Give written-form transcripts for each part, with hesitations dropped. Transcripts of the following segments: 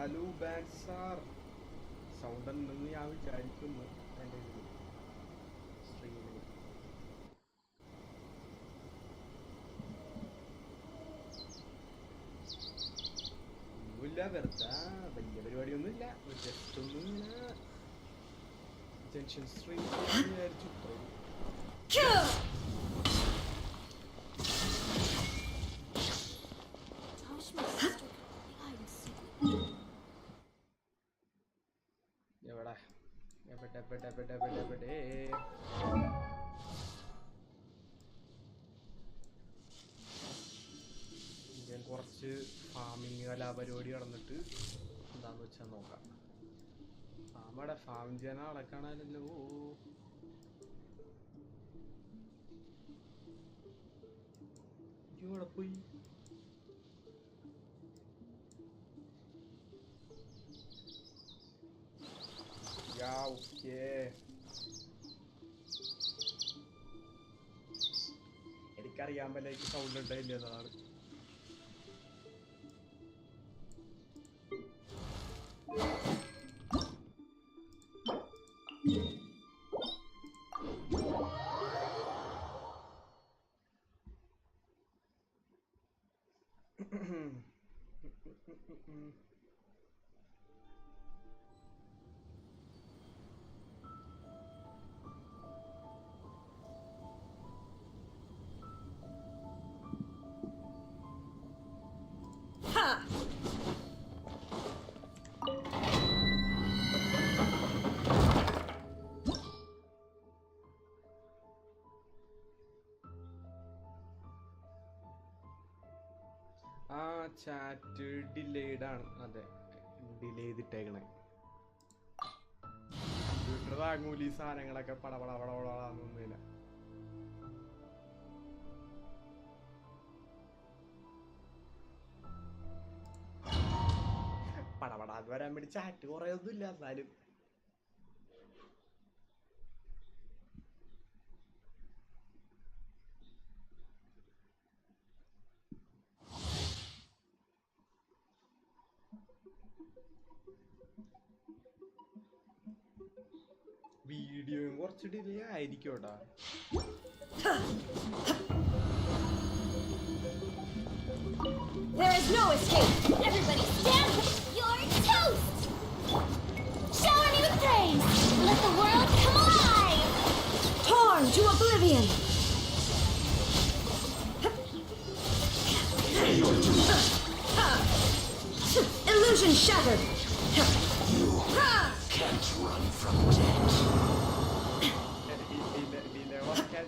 Hello bad sir sound ഉണ്ടെന്ന് ഞാൻ വിചാരിക്കുന്നു എൻ്റെ ഇതിൽ സ്ട്രീമിൽ. ഒന്നുമില്ല, വെറുതെ വലിയ പരിപാടിയൊന്നുമില്ല, ജസ്റ്റ് ഒന്നും ഇങ്ങനെ ജംഗ്ഷൻ സ്ട്രീം വിചാരിച്ചു. എവിടെ എവിടെ എവിടെ എവിടെ എവിടെ എവിടെ ഞാൻ കുറച്ച് ഫാമിങ് കലാപരിപാടി നടന്നിട്ട് എന്താന്ന് വെച്ചാൽ നോക്കാം. ഫാമടെ ഫാം ചെയ്യാൻ ആളെ കാണാനല്ലോ. ഇവിടെ പോയി എനിക്കറിയാൻ പറ്റില്ല എനിക്ക് സൗണ്ട് ഉണ്ടായില്ല എന്നതാണ്. ആ ചാറ്റ് ഡിലേഡ് ആണ്. അതെ, ഡിലേ ചെയ്തിട്ടേക്കണേ. കമ്പ്യൂട്ടർ താങ്ങൂല ഈ സാധനങ്ങളൊക്കെ പടപടപടപടാന്നൊന്നുമില്ല. പടപടാന്ന് വരാൻ വേണ്ടി ചാറ്റ് കുറേ ഒന്നും ഇല്ല. എന്നാലും വീഡിയോയും കുറച്ച് ഡിലേ ആയിരിക്കും കേട്ടാ. There is no escape. Everybody stand. You're toast. Shower me with praise. Let the world come alive. Torn to oblivion. Illusion shattered. You can't run from death.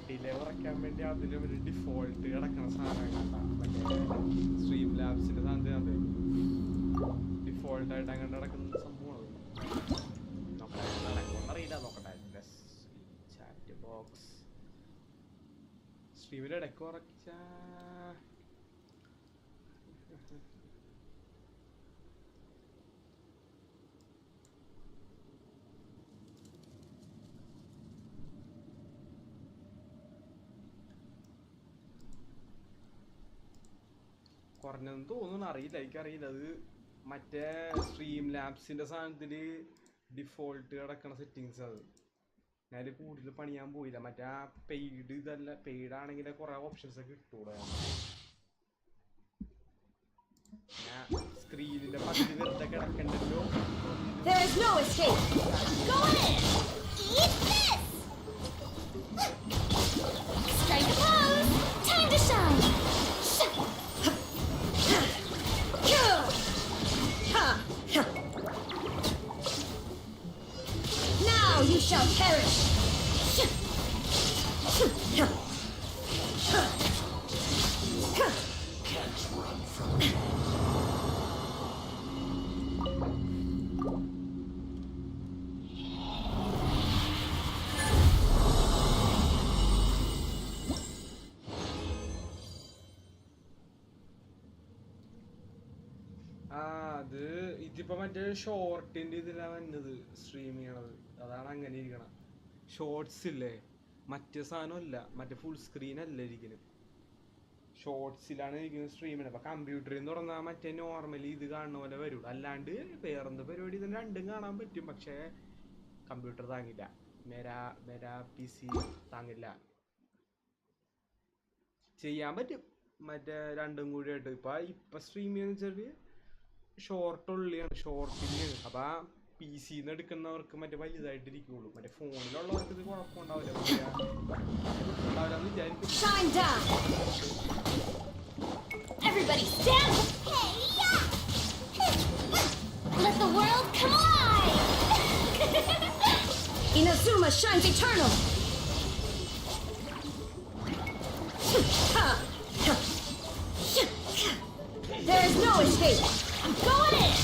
Delay കുറയ്ക്കാൻ വേണ്ടി അതിന് ഒരു ഡിഫോൾട്ട് കിടക്കണ സാധനം കണ്ടാ. മറ്റേ സ്ട്രീം ലാബ്സിന്റെ സാധനത്തിനകത്ത് ഡിഫോൾട്ടായിട്ട് അങ്ങനെ നടക്കുന്ന സംഭവമാണ്. നടക്കുമെന്നറിയില്ല, നോക്കട്ടെ. ചാറ്റ് ബോക്സ് സ്ട്രീമിൽ ഇടയ്ക്ക് കുറച്ച കുറഞ്ഞെന്ന് തോന്നുന്നു, അറിയില്ല, എനിക്കറിയില്ല. അത് മറ്റേ സ്ട്രീം ലാബ്സിന്റെ സാധനത്തിൽ ഡിഫോൾട്ട് കിടക്കണ സെറ്റിങ്സ്. അത് ഞാനത് കൂടുതൽ പണിയാൻ പോയില്ല. മറ്റേ ആ പെയ്ഡ് ഇതല്ല, പെയ്ഡ് ആണെങ്കിൽ കുറെ ഓപ്ഷൻസ് ഒക്കെ കിട്ടൂടെ. സ്ക്രീനിന്റെ പകുതി വെറുതെ കിടക്കണ്ടല്ലോ. There is no escape. Go in. Eat this. Strike a pose. Time to shine. Now you shall perish. Can't run from death. അത് ഇതിപ്പോ മറ്റേ ഷോർട്ടിന്റെ ഇതിലാണ് വന്നത് സ്ട്രീം ചെയ്യണത്. അതാണ് അങ്ങനെ ഇരിക്കണം. ഷോർട്സ് ഇല്ലേ, മറ്റേ സാധനം അല്ല, മറ്റേ ഫുൾ സ്ക്രീൻ അല്ല ഇരിക്കലും. ഷോർട്സിലാണ് ഇരിക്കുന്നത് സ്ട്രീമിന്. അപ്പോൾ കമ്പ്യൂട്ടറിൽ നിന്ന് തുറന്നാൽ മറ്റേ നോർമലി ഇത് കാണുന്ന പോലെ വരുള്ളൂ. അല്ലാണ്ട് വേറെന്ത് പരിപാടി ഇതിന് രണ്ടും കാണാൻ പറ്റും. പക്ഷേ കമ്പ്യൂട്ടർ താങ്ങില്ല, മെരാ പി സി താങ്ങില്ല. ചെയ്യാൻ പറ്റും മറ്റേ രണ്ടും കൂടി ആയിട്ട്. ഇപ്പം സ്ട്രീം ചെയ്യുന്ന വെച്ചാൽ ഷോർട്ടുള്ളിയാണ്, ഷോർട്ടിലാണ്. അപ്പം ആ പി സിന്ന് എടുക്കുന്നവർക്ക് മറ്റേ വലുതായിട്ടിരിക്കുള്ളൂ. മറ്റേ ഫോണിലുള്ളവർക്ക് ഇത് കുഴപ്പമുണ്ടാവില്ല, ഉണ്ടാവില്ലെന്ന് വിചാരിക്കും. Everybody stand! Hey, yeah! Let the world come alive! Inazuma shines eternal! There is no escape! I'm going in!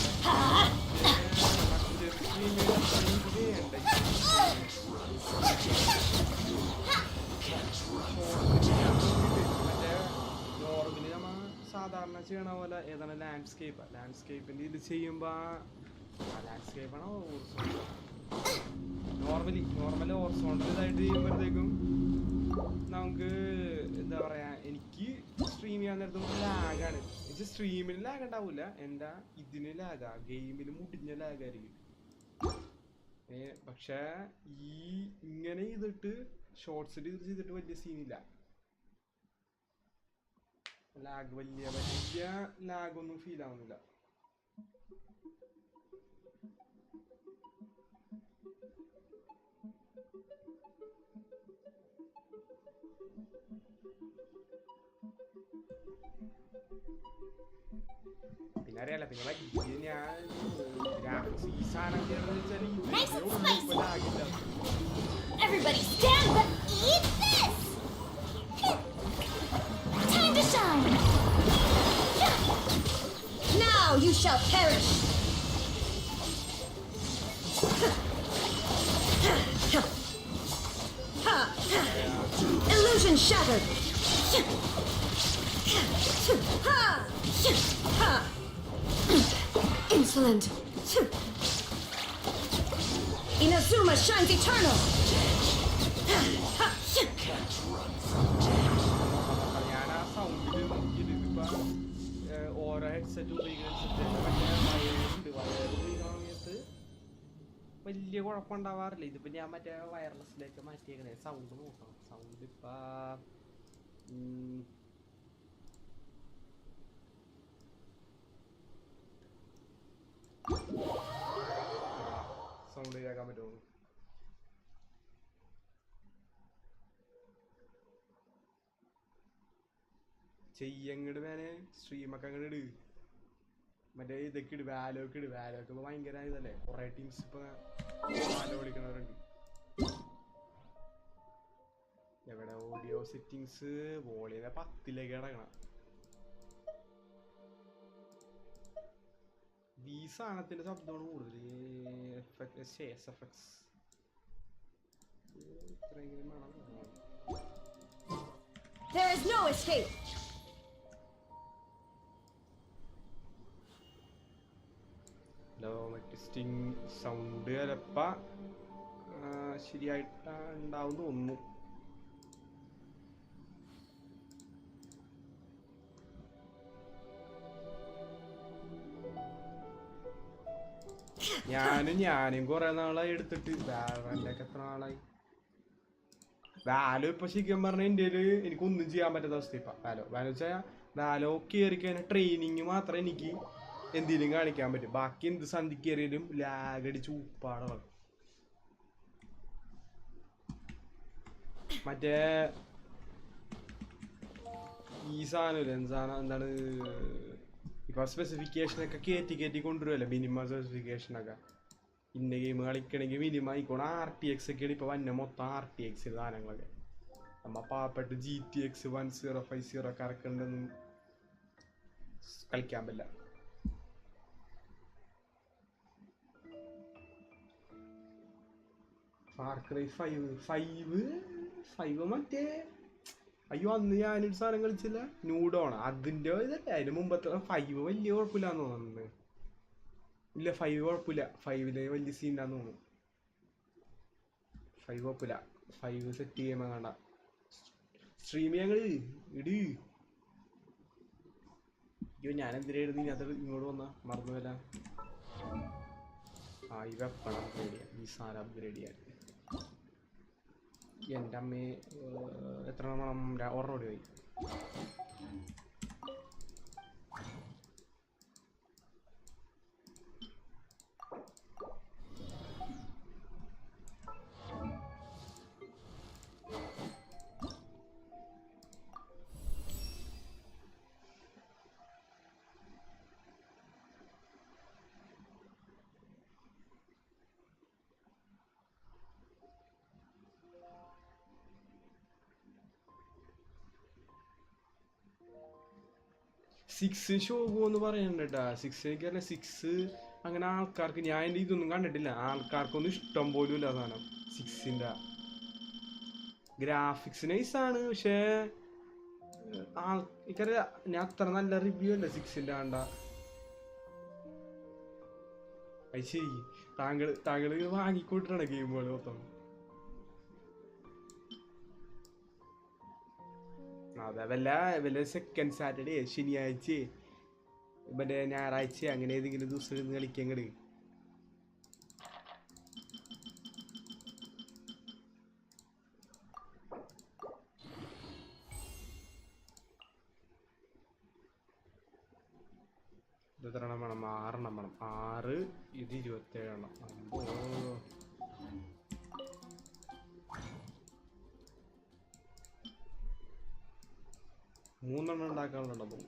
Normally നമ്മ സാധാരണ ചെയ്യണ പോലെ ഏതാണ് ലാൻഡ്സ്കേപ്പിൻ്റെ ഇത് ചെയ്യുമ്പോൾ ലാൻഡ്സ്കേപ്പാണോ നോർമലി ഓർസോണ്ടൽ ഇതായിട്ട് ചെയ്യുമ്പോഴത്തേക്കും നമുക്ക് എന്താ പറയുക, എനിക്ക് സ്ട്രീം ചെയ്യാൻ നേരത്തെ ലാഗാണ്. എനിക്ക് സ്ട്രീമിൽ ലാഗ് ഉണ്ടാവില്ല, എൻ്റെ ഇതിന് ലാഗാ, ഗെയിമിൽ മുടിഞ്ഞ ലാഗായിരിക്കും. പക്ഷേ ഇങ്ങനെ ചെയ്തിട്ട് ഷോർട്സിൽ ഇത് ചെയ്തിട്ട് വലിയ സീനില്ല. വലിയ ലാഗൊന്നും ഫീൽ ആവുന്നില്ല. പിന്നെ അറിയാലോ, പിന്നെ ഞാൻ ഈ സാധനം ലാഗില്ല. Everybody stand but eat this! Time to shine! Now you shall perish! Illusion shattered! Insolent! Inazuma shines eternal! ഞാൻ ആ സൗണ്ടിൽ നോക്കിയിട്ട് ഇപ്പം ഓരോ ഹെഡ്സെറ്റ് ഉപയോഗിക്കുന്ന സമയത്ത് വലിയ കുഴപ്പമുണ്ടാവാറില്ല. ഇതിപ്പോൾ ഞാൻ മറ്റേ വയർലെസ്സിലേക്ക് മാറ്റിയേക്കണേ. സൗണ്ട് നോക്കണം. സൗണ്ട് ഇപ്പം സൗണ്ട് കേൾക്കാൻ പറ്റുമോ? ചെയ്യങ്ങട് വേനെ സ്ട്രീമൊക്കെ അങ്ങോട്ട് ഇട്. മറ്റേ ഇതൊക്കെ ഇട്, വാലോക്ക് ഇട്. വാലോക്ക് ഇപ്പോൾ ഭയങ്കര ഇതല്ലേ, കുറേ ടീംസ് ഇപ്പോൾ വാലോ വിളിക്കണവരുണ്ട്. എവിടെ ഓഡിയോ സെറ്റിങ്സ് വോളിയം 10ലേക്ക് കിടക്കണം. ഈ സാധനത്തിൻ്റെ ശബ്ദമാണ് കൂടുതൽ. എഫക്ട്സ് ഇത്രയെങ്കിലും വേണം. There is no escape. Testing sound ചിലപ്പോൾ ശരിയായിട്ട് ഉണ്ടാവും തോന്നുന്നു. ഞാനും കുറെ നാളായി എടുത്തിട്ട്. വാലോൻ്റെ ഒക്കെ എത്ര നാളായി. വാലോ ഇപ്പൊ ശരിക്കും പറഞ്ഞാൽ ഇന്ത്യയിൽ എനിക്കൊന്നും ചെയ്യാൻ പറ്റാത്ത അവസ്ഥ. ഇപ്പം വാലോ വെച്ചാൽ വാലോ കയറി കഴിഞ്ഞാൽ ട്രെയിനിങ് മാത്രമേ എനിക്ക് എന്തെങ്കിലും കാണിക്കാൻ പറ്റും. ബാക്കി എന്ത് സന്ധി കയറിയാലും ലാഗടിച്ച് ഉപ്പാടണം. മറ്റേ ഈ സാധനം എന്താണ് ഇപ്പൊ സ്പെസിഫിക്കേഷനൊക്കെ കയറ്റി കൊണ്ടുവരുമല്ലോ, മിനിമം സ്പെസിഫിക്കേഷനൊക്കെ. ഇന്ന ഗെയിം കളിക്കണമെങ്കിൽ മിനിമം ആയിക്കോണം. RTX ഒക്കെയാണ് ഇപ്പൊ വന്ന മൊത്തം RTX സാധനങ്ങളൊക്കെ. നമ്മ പാവപ്പെട്ട് GTX 1050 ഒക്കെ ഇറക്കണ്ടെന്നും കളിക്കാൻ പറ്റില്ല. ഫാർ ക്രൈ 5 മറ്റേ അയ്യോ അന്ന് ഞാനൊരു സാധനം കളിച്ചില്ല, ന്യൂഡോണ്. അതിൻ്റെ ഇതല്ലേ, അതിന് മുമ്പത്തെ 5 വലിയ കുഴപ്പമില്ലാന്ന് തോന്നുന്നു. ഇല്ല 5 കുഴപ്പമില്ല. 5 വലിയ സീനാന്ന് തോന്നുന്നു. 5 കുഴപ്പമില്ല. 5 സെറ്റ് ചെയ്യുമ്പോൾ വേണ്ട സ്ട്രീം ഞങ്ങൾ ഇട്. അയ്യോ ഞാൻ എന്തിനായിരുന്നു ഇനി അത് ഇങ്ങോട്ട് വന്ന മറന്നുവല്ല. ആ ഈ വെപ്പൺ അപ്ഗ്രേഡ് ചെയ്യാം, ഈ സാധനം അപ്ഗ്രേഡ് ചെയ്യാൻ. എൻ്റെ അമ്മയെ എത്ര വേണം? ഒരെണ്ണോടി പോയി. സിക്സ് ഷോ പോകുമെന്ന് പറയുന്നുണ്ട് കേട്ടാ. സിക്സ് എനിക്കറിയില്ല. സിക്സ് അങ്ങനെ ആൾക്കാർക്ക്, ഞാൻ എൻ്റെ ഇതൊന്നും കണ്ടിട്ടില്ല, ആൾക്കാർക്കൊന്നും ഇഷ്ടം പോലും ഇല്ല സാധനം. സിക്സിൻ്റെ ഗ്രാഫിക്സ് നൈസാണ്, പക്ഷേ എനിക്കറിയാം ഞാൻ അത്ര നല്ല റിവ്യൂ അല്ല സിക്സിൻ്റെ കണ്ട. അത് ശരി, താങ്കൾ വാങ്ങിക്കൊണ്ടിട്ടാണ് ഗെയിമുകൾ മൊത്തം. അതെ, വല്ല സെക്കൻഡ് സാറ്റർഡേ, ശനിയാഴ്ച, മറ്റേ ഞായറാഴ്ച, അങ്ങനെ ഏതെങ്കിലും ദിവസം ഇരുന്ന് കളിക്കങ്ങട്. എത്രണ്ണം വേണം? 6 വേണം. 6 ഇത് 27. അമ്പോ, 3 ഉണ്ടാക്കാനുണ്ടോ?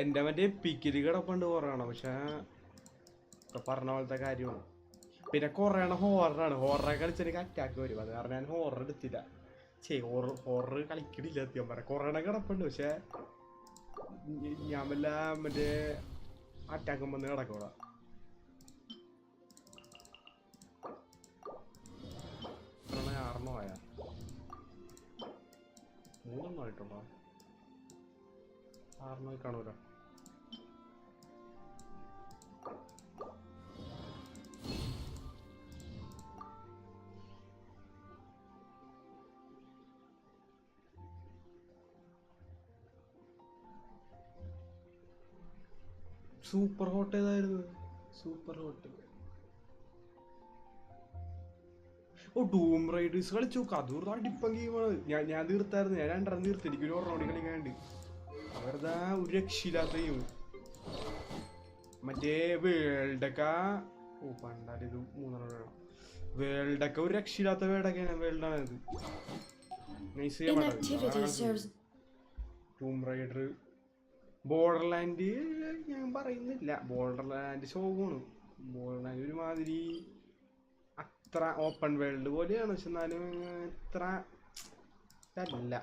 എൻ്റെ മറ്റേ പിക്കില് കിടപ്പുണ്ട് കുറയണം, പക്ഷെ പറഞ്ഞ പോലത്തെ കാര്യമാണ്. പിന്നെ കുറയണ ഹോററാണ്. ഹോററെ കളിച്ചെനിക്ക് അറ്റാക്ക് വരും, അത് കാരണം ഞാൻ ഹോറർ എടുത്തില്ല. ഹോറർ കളിക്കണില്ല സത്യം പറയാം. കുറയണ കിടപ്പുണ്ട്, പക്ഷെ ഞാൻ വല്ല മറ്റേ അറ്റാക്കും വന്ന് കിടക്കൂടാ. ആറെണ്ണം ആയാ? 3 ആയിട്ടുണ്ടോ? 6 കാണൂല. സൂപ്പർ ഹോട്ട് ഏതായിരുന്നു? Super hot. Oh, Tomb Raiders കളിച്ചു. കതൂർ അടിപ്പം ഗെയിമാണ്. ഞാൻ തീർത്തായിരുന്നു. ഞാൻ 2 തീർത്ത്. എനിക്കൊരു ഓർമ്മ കളിക്കാണ്ട്. വെറുതെ ഒരു രക്ഷയില്ലാത്ത ഗെയിം. മറ്റേ വേൾഡൊക്കെ, ഓ പണ്ടാലിത് 3 വേണം. വേൾഡൊക്കെ ഒരു രക്ഷയില്ലാത്ത വേൾഡാണിത്. നൈസ് ഗെയിമാണ്. ഡൂം റൈഡർ, ബോർഡർലാൻഡ് ഞാൻ പറയുന്നില്ല. ബോർഡർലാൻഡ് ശോകമാണ്. ബോർഡർലാൻഡ് ഒരുമാതിരി അത്ര ഓപ്പൺ വേൾഡ് പോലെയാണ്, പക്ഷെ എന്നാലും ഇത്ര അല്ല.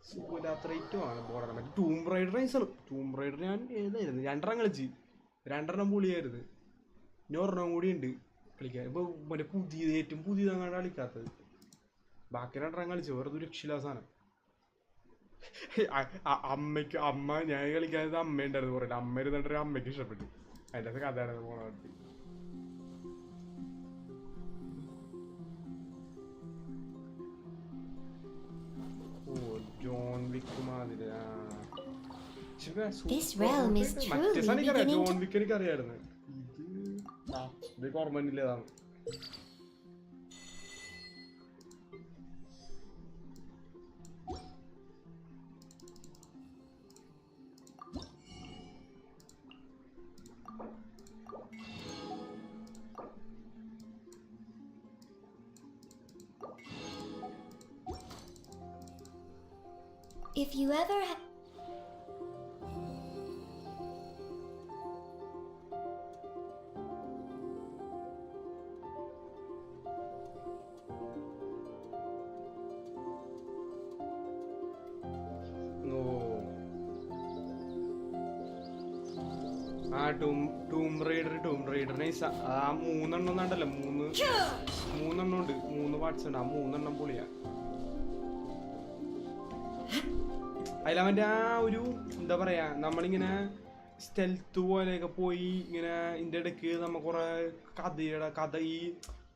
സുഖമില്ലാത്ത റേറ്റുമാണ് ബോർഡർലാൻഡ്. ടൂം റൈഡർ നൈസാണ്. ടൂം റൈഡർ ഞാൻ ഏതായിരുന്നു 2 കളിച്ച്, 2 പൊളിയായിരുന്നു. ഇനി 1 കൂടി ഉണ്ട് കളിക്കാൻ. ഇപ്പൊ മറ്റേ ഏറ്റവും പുതിയതങ്ങാണ്ട് കളിക്കാത്തത്. ബാക്കി 2 കളിച്ചു. വെറുതെ രക്ഷയില്ല സാധനം. അമ്മ ഞാൻ കളിക്കാത്തത് അമ്മ ഉണ്ടായിരുന്നു പറയട്ടെ. അമ്മ ഇരുന്നിട്ട് അമ്മയ്ക്ക് ഇഷ്ടപ്പെട്ടു. അതിൻ്റെ കഥയാണ് പോണത്. ഓ, ജോൺ വിക്ക് മാതിരി. മറ്റേ സാധനം എനിക്കറിയാം. ജോൺ വിക്ക് എനിക്കറിയായിരുന്നു. ഇത് ഓർമ്മയില്ലേതാണ്. If you ever ആ ടൂം റൈഡറിനെ ആ 3 എണ്ണം ഉണ്ടല്ലോ, 3 എണ്ണം ഉണ്ട്, 3 പാർട്സ് ഉണ്ട്. ആ 3 എണ്ണം പൊളിയാ. അതിലവന്റെ ആ ഒരു എന്താ പറയാ, നമ്മളിങ്ങനെ സ്റ്റെൽത്ത് പോലെയൊക്കെ പോയി ഇങ്ങനെ ഇതിന്റെ ഇടയ്ക്ക് നമ്മ കുറെ കഥ ഈ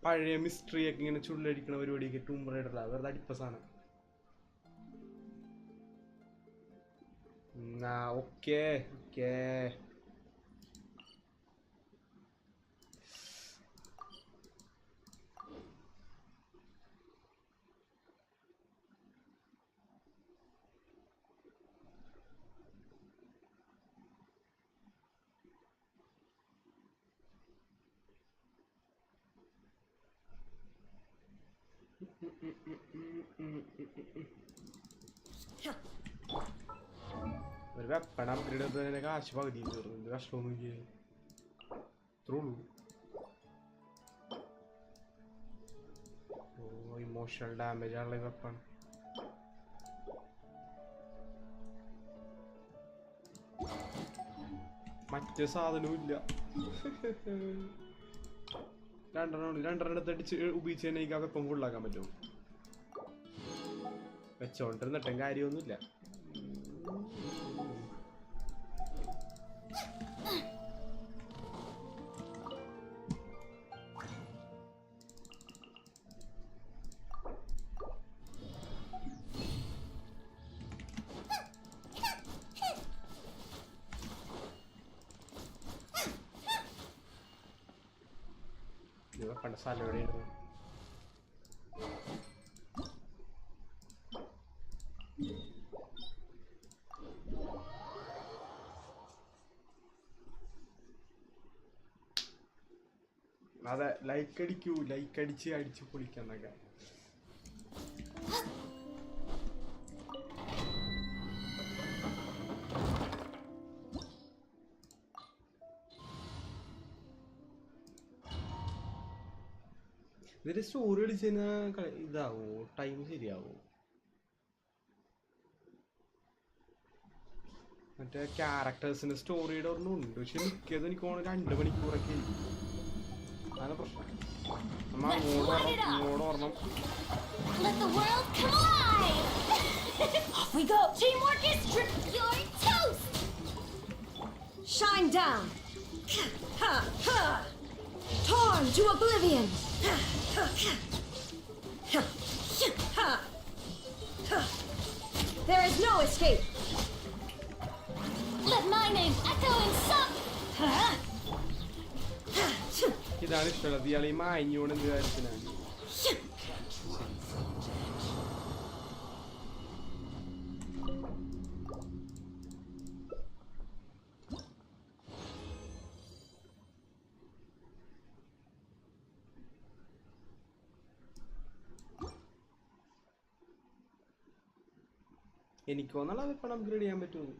പഴയ മിസ്റ്ററി ഒക്കെ ഇങ്ങനെ ചുള്ളടിക്കണ പരിപാടിയൊക്കെ ടൂം റൈഡറിലാ. വെറുതെ അടിപ്പസാണ്. Okay okay. ഒരു വെപ്പൺ അപ്ഗ്രേഡ് ചെയ്തതിന്റെ കാശ് പകുതി തീർന്നു. കഷ്ടമൊന്നും ഇല്ലേ, ഇത്രേ ഉള്ളൂ. ഓ ഇമോഷണൽ ഡാമേജ് ആണുള്ള വെപ്പൺ. മറ്റേ സാധനവും ഇല്ല. രണ്ടെണ്ണം എടുത്തടിച്ച് ഉപയോഗിച്ച് തന്നെ എനിക്ക് ആ വെപ്പം ഫുള്ളാക്കാൻ പറ്റും. വെച്ചോണ്ടിരുന്നിട്ടും കാര്യമൊന്നുമില്ല. പണ്ട് സ്ഥലം എവിടെയായിരുന്നു? അതെ, ലൈക്ക് അടിക്കൂ, ലൈക്ക് അടിച്ച് പൊളിക്കുന്നൊക്കെ. ഇതിന്റെ സ്റ്റോറി അടിച്ചതിന് ഇതാവോ, ടൈം ശരിയാവോ? മറ്റേ ക്യാരക്ടേഴ്സിന്റെ സ്റ്റോറിയുടെ ഒരെണ്ണം ഉണ്ട്, പക്ഷെ മിക്കത് എനിക്ക് തോന്നുന്നു 2 മണിക്കൂറൊക്കെ ആയിരിക്കും. അതാണ് പ്രശ്നം. നമ്മ അങ്ങോട്ട് ഓർണം. Off we go! Teamwork is you're toast! Shine down! Ha! Ha! Torn to oblivion! There is no escape! Let my name echo in song! ഇതാണ് ഇഷ്ടമുള്ളത്. ഇയാൾ ഈ മാഞ്ഞോണ്ട് എന്ത് കാര്യത്തിനാണ്? എനിക്ക് തോന്നണം അതിപ്പോൾ അപ്ഗ്രേഡ് ചെയ്യാൻ പറ്റുമോ?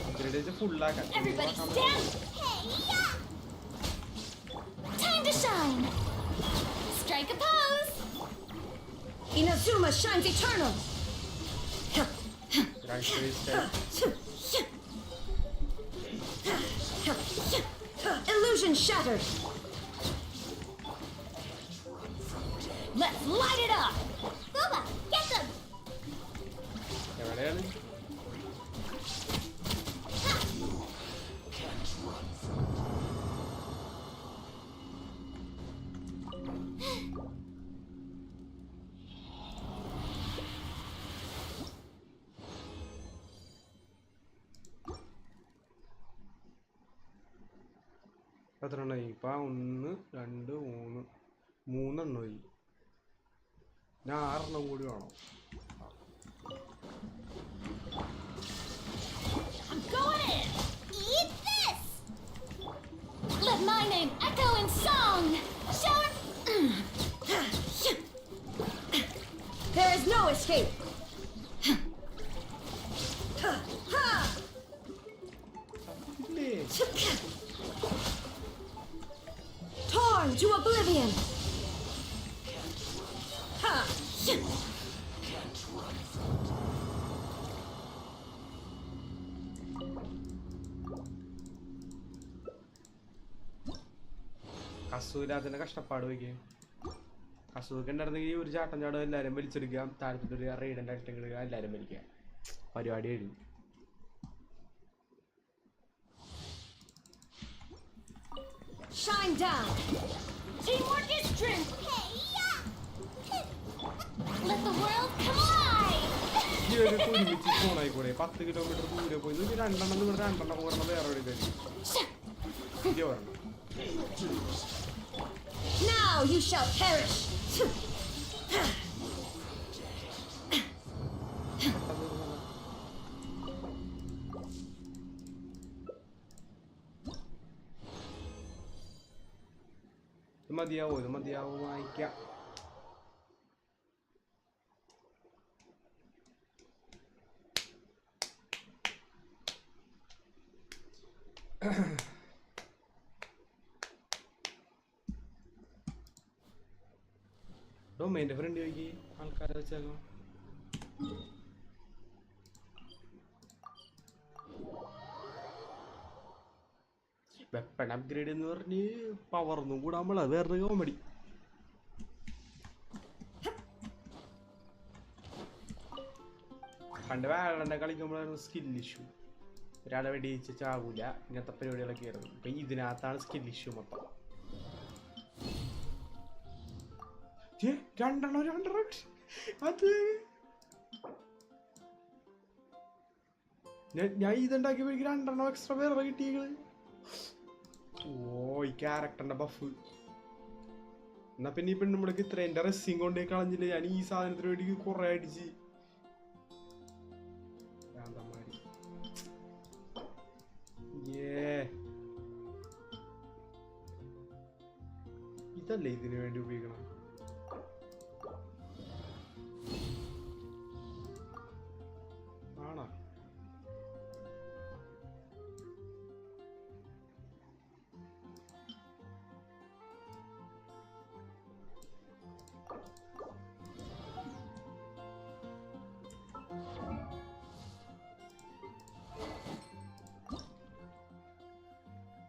അപ്ഗ്രേഡ് ചെയ്ത് ഫുള്ളാക്കാൻ. Everybody stand! Hey-ya! Time to shine! Strike a pose! Inazuma shines eternal! Illusion shattered! Let's light it up! Booba, get them! എവിടെയാണ്? എത്ര എണ്ണമായി? ഇപ്പൊ 1 2 3 3 ഞാൻ 6 കൂടി വേണം. I'm going in! Eat this! Let my name echo in song! Shower! There is no escape! Torn to oblivion! കസൂരാതിന്റെ കഷ്ടപ്പാട് വയ്ക്കുക. കസൂർക്ക് ഉണ്ടായിരുന്നെങ്കിൽ ഒരു ചാട്ടം ചാടും എല്ലാവരും വലിച്ചെടുക്കുക, താഴത്തൊരു റെയ്ഡൻ്റെ ഐറ്റം കിടുക, എല്ലാവരും വലിക്കുക. പരിപാടി കഴിഞ്ഞു. Shine down. Teamwork is strength. Hey, yeah. Let the world come alive. ഇവരൊക്കെ ഒരുമിച്ച് ഫോണായിക്കൂടെ? 10 കിലോമീറ്റർ ദൂരെ പോയി രണ്ടെണ്ണം ഒരെണ്ണം വേറെ എവിടെ കഴിഞ്ഞു. Now you shall perish. ഇത് മതിയാവോ വായിക്കാം. ഡൊമൈൻ്റെ ഫ്രണ്ട് ചോദിക്കി ആൾക്കാരെ വെച്ചാലോ. വെപ്പൺ അപ്ഗ്രേഡ് എന്ന് പറഞ്ഞ് പവർന്നും കൂടാകുമ്പോൾ അത് വേറൊരു കോമഡി. പണ്ട് വേളണ്ട കളിക്കുമ്പോഴായിരുന്നു സ്കിൽ ഇഷ്യൂ. ഒരാളെ വെടിയിച്ച് ചാകൂല, ഇങ്ങനത്തെ പരിപാടികളൊക്കെ ആയിരുന്നു. ഇപ്പൊ ഇതിനകത്താണ് സ്കിൽ ഇഷ്യൂ മൊത്തം. രണ്ടെണ്ണം അത് ഞാൻ ഇതുണ്ടാക്കിയപ്പോ എനിക്ക് 2 എക്സ്ട്രാ വേറെ കിട്ടിയത്. ഓ, ഈ ക്യാരക്ടറിന്റെ ബഫ്. എന്നാ പിന്നെ ഈ പെണ്ണുമ്പളേക്ക് ഇത്ര എന്റെ റെസ്സിങ് കൊണ്ടേ കളഞ്ഞില്ല. ഞാൻ ഈ സാധനത്തിന് വേണ്ടി കൊറേ അടിച്ച്. ഇതല്ലേ ഇതിനു വേണ്ടി ഉപയോഗിക്കണം. ആണോ?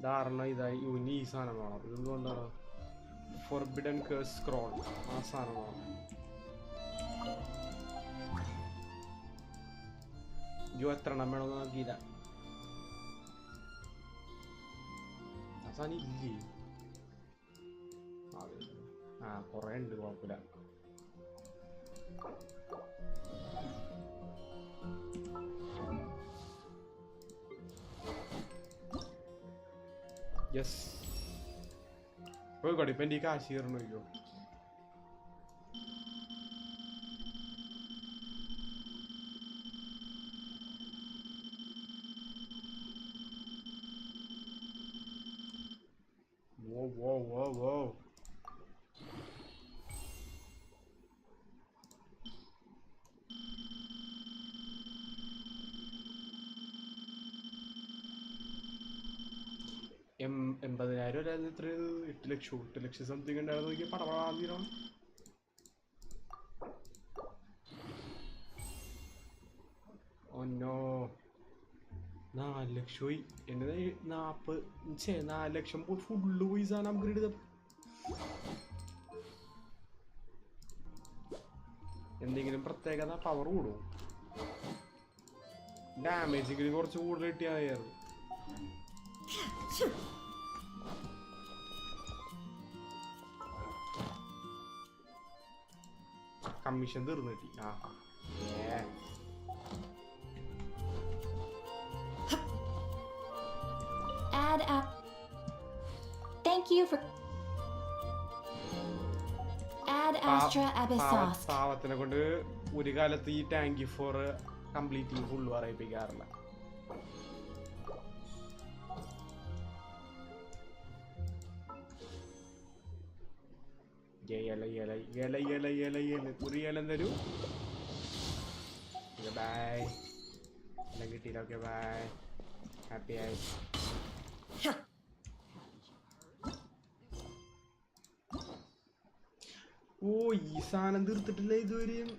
ധാരണ ഇതായി ഇവന് ഈ സാധനം വേണം. ഇതെന്തുകൊണ്ടാണ് ഫോർബിഡൻ കേഴ്സ് സ്ക്രോൾ ആ സാധനം വേണം. ജോ എത്ര എണ്ണം വേണമെന്ന് നോക്കിയില്ല. ആ സാധനം ഇല്ലേ? ആ കൊറേ ഉണ്ട്, കുഴപ്പമില്ല. യെസ്, പോയിക്കോട്ടെ. ഇപ്പൊ എൻ്റെ ഈ കാശ് കയറണോ? Whoa. $80,000 അല്ലായിരുന്നു ഇത്ര? 8 ലക്ഷം സംതിങ് ഉണ്ടായിരുന്നു. നോക്കിയാൽ പടപടാന്തീരം. ഒന്നോ 4 ലക്ഷമായി. എൻ്റെ 4 ലക്ഷം ഫുള്ള് പോയി സാധനം അപ്ഗ്രേഡ് ചെയ്ത. എന്തെങ്കിലും പ്രത്യേകത? പവർ കൂടും, ഡാമേജ് കുറച്ച് കൂടുതൽ കിട്ടിയാൽ മതിയായിരുന്നു. കമ്മീഷൻ തീർന്നു കിട്ടി. Thank you for add Astra Abyssos. പാവത്തിനെ കൊണ്ട് ഒരു കാലത്ത് ഈ ടാങ്കി ഫോർ കംപ്ലീറ്റ് ഫുള്ള് പറയിപ്പിക്കാറില്ല. ഒരു ഏലം തരൂ. ബൈ. എല്ലാം കിട്ടിയില്ല. Okay, by. ഹാപ്പി ആയി. ഓ, ഈ സാധനം തീർത്തിട്ടില്ല ഇതുവരെയും.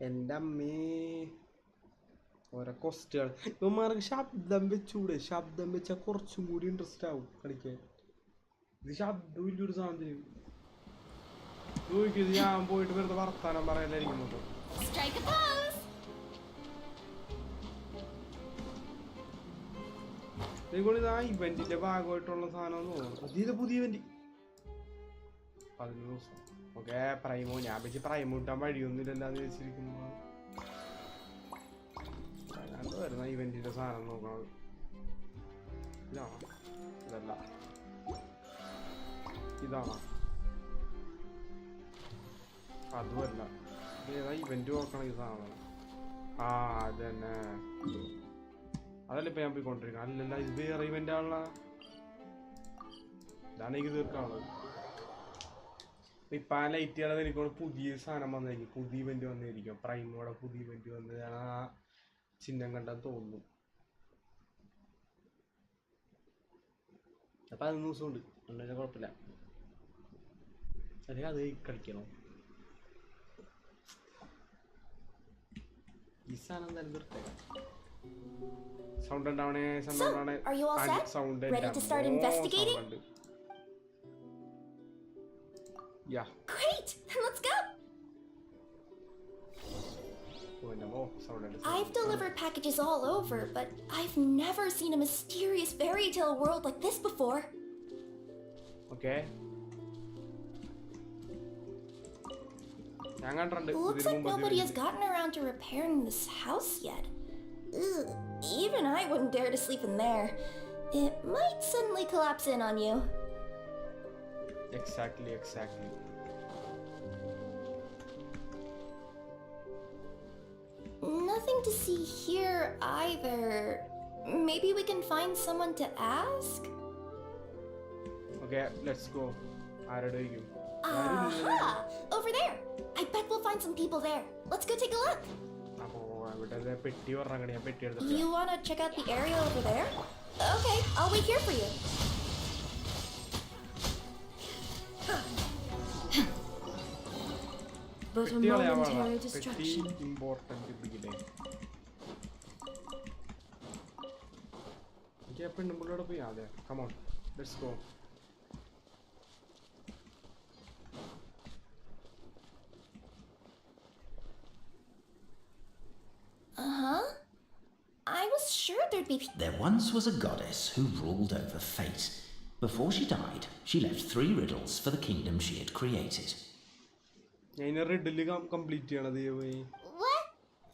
എൻ്റെ അമ്മേ ഓരോ കൊസ്റ്റുകൾ ഇവന്മാർക്ക് ശബ്ദം വെച്ചൂടെ ശബ്ദം വെച്ചാൽ കുറച്ചും കൂടി ഇൻട്രസ്റ്റ് ആവും കളിക്കാൻ ഇത് ശബ്ദം ഇല്ലൊരു സാധനം ചോദിക്കുന്നത് ഞാൻ പോയിട്ട് വെറുതെ വർത്താനം പറയാനായിരിക്കും മൊത്തം Strike a pose! ഇതുകൊണ്ട് ആ ഇവന്റിന്റെ ഭാഗമായിട്ടുള്ള സാധനം തോന്നുന്നു ഇതിന്റെ പുതിയ ഇവന്റ് 11 ദിവസം ഓക്കെ പ്രൈമോ ഞാൻ വെച്ച് പ്രൈമോ ഇട്ടാൻ വഴിയൊന്നുമില്ലല്ലാന്ന് വെച്ചിരിക്കുന്നു അല്ലാണ്ട് വരുന്ന ഇവന്റിന്റെ സാധനം നോക്കണത് ഇതാണോ ഇതല്ല ഇതാണോ അതുമല്ല ഏതാ ഇവന്റ് നോക്കണം ഈ സാധനം ആ അത് തന്നെ അതല്ല ഇപ്പൊ ഞാൻ പോയിക്കൊണ്ടിരിക്കണം അല്ലല്ല ഇത് വേറെ ഇവന്റ് ആണല്ല ഇതാണ് എനിക്ക് തീർക്കാനുള്ളത് ഇപ്പൊ ആ ലൈറ്റുകളെ എനിക്ക് പുതിയ സാധനം വന്നായിരിക്കും പുതിയ ഇവന്റ് വന്നിരിക്കും പ്രൈമോടെ പുതിയ ഇവന്റ് വന്ന് ഞാൻ ആ ചിഹ്നം കണ്ടെന്ന് തോന്നുന്നു അപ്പൊ 11 ദിവസം ഉണ്ട് ഉണ്ടെങ്കിൽ കുഴപ്പമില്ല അല്ലെങ്കിൽ അത് കളിക്കണോ ഈ സാധനം എന്തായാലും തീർത്തേക്കാം സൗണ്ട് ഉണ്ടാവണേ സൗണ്ട് ഉണ്ടാവണേ Are you all set? Sound Ready to start investigating? Yeah. Great! Then let's go! I've delivered packages all over, but I've never seen a mysterious fairy tale world like this before. Okay. Looks like nobody has gotten around to repairing this house yet. Ugh, even I wouldn't dare to sleep in there. It might suddenly collapse in on you. Exactly. Nothing to see here either. Maybe we can find someone to ask? Okay, let's go. Aha! Over there! I bet we'll find some people there. Let's go take a look. You wanna check out the area over there? Okay, I'll wait here for you. But a momentary distraction. Come on, let's go. Uh-huh. I was sure there'd be... There once was a goddess who ruled over fate. Before she died, she left 3 riddles for the kingdom she had created. Complete. What?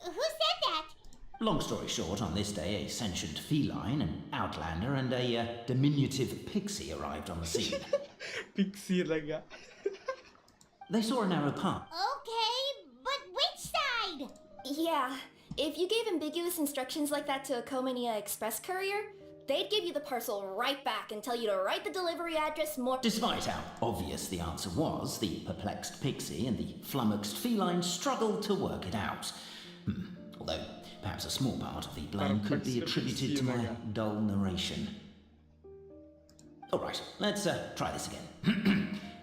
Who said that? Long story short, on this day, a sentient feline, an outlander, and a diminutive pixie arrived on the scene. Pixie laga. They saw a narrow path. Okay, but which side? Yeah, if you gave ambiguous instructions like that to a Comania Express courier, they'd give you the parcel right back and tell you to write the delivery address more... Despite how obvious the answer was, the perplexed pixie and the flummoxed feline struggled to work it out. Although, perhaps a small part of the blame could be attributed to my dull narration. Alright, let's try this again.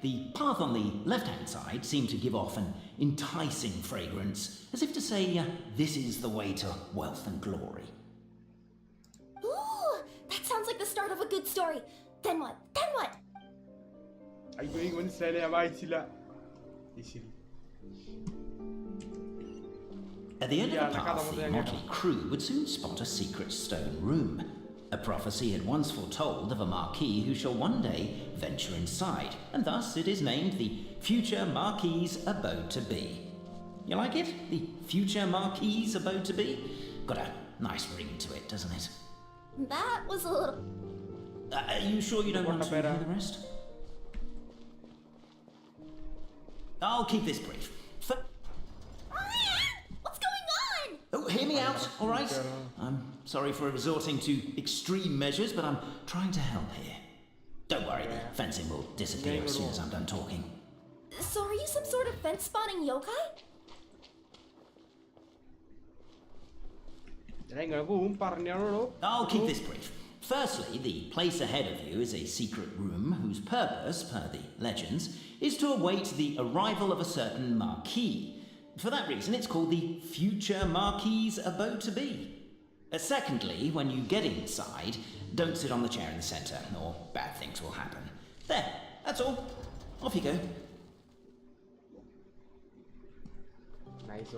The path on the left-hand side seemed to give off an enticing fragrance, as if to say, this is the way to wealth and glory. Ooh, that sounds like the start of a good story. Then what? Then what? I'm going to say At the end of the path, the motley crew would soon spot a secret stone room. A prophecy had once foretold of a marquis who shall one day venture inside, and thus it is named the Future Marquis's Abode to Be. You like it? The Future Marquis's Abode to Be? Got a nice ring to it, doesn't it? That was a little... Are you sure you don't want to hear the rest? I'll keep this brief. What's going on? Oh, hear me out, all right? I'm sorry for resorting to extreme measures, but I'm trying to help here. Don't worry, the fencing will disappear as soon as I'm done talking. So are you some sort of fence-spotting yokai? I'll keep this brief. Firstly, the place ahead of you is a secret room whose purpose, per the legends, is to await the arrival of a certain marquis. For that reason, it's called the future Marquis's abode to be. Secondly, when you get inside, don't sit on the chair in the centre, or bad things will happen. There, that's all. Off you go. Nice.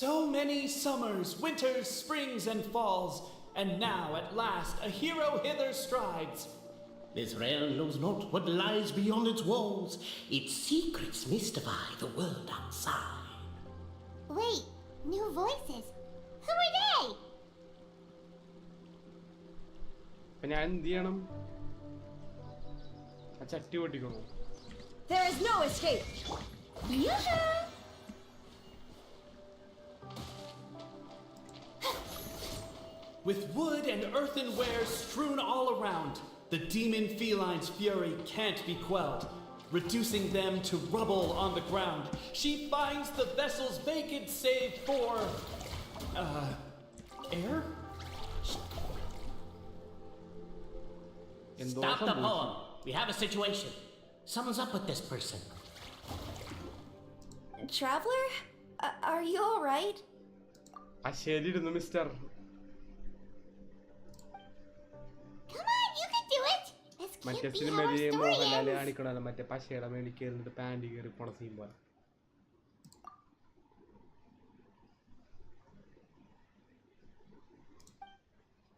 So many summers, winters, springs, and falls, and now at last a hero hither strides. This realm knows not what lies beyond its walls. Its secrets mystify the world outside. Wait, new voices. Who are they? അപ്പൊ ഞാൻ എന്ത് ചെയ്യണം? ആ ചട്ടി പൊട്ടിക്കണോ? There is no escape. Yoo-hoo! With wood and earthenware strewn all around, the demon feline's fury can't be quelled. Reducing them to rubble on the ground, she finds the vessel's vacant save for... air? Stop the poem. We have a situation. Someone's up with this person. Traveler? Are you alright? ആ ശരിയിരുന്നു mister. Come on, you can do it! This മറ്റേ can't be how our സിനിമയിലെ story Mohanlal ends. കാണിക്കണല്ലോ മറ്റേ പശയുടെ മേളിൽ കയറിട്ട് pant കയറി പോണ scene പോലെ.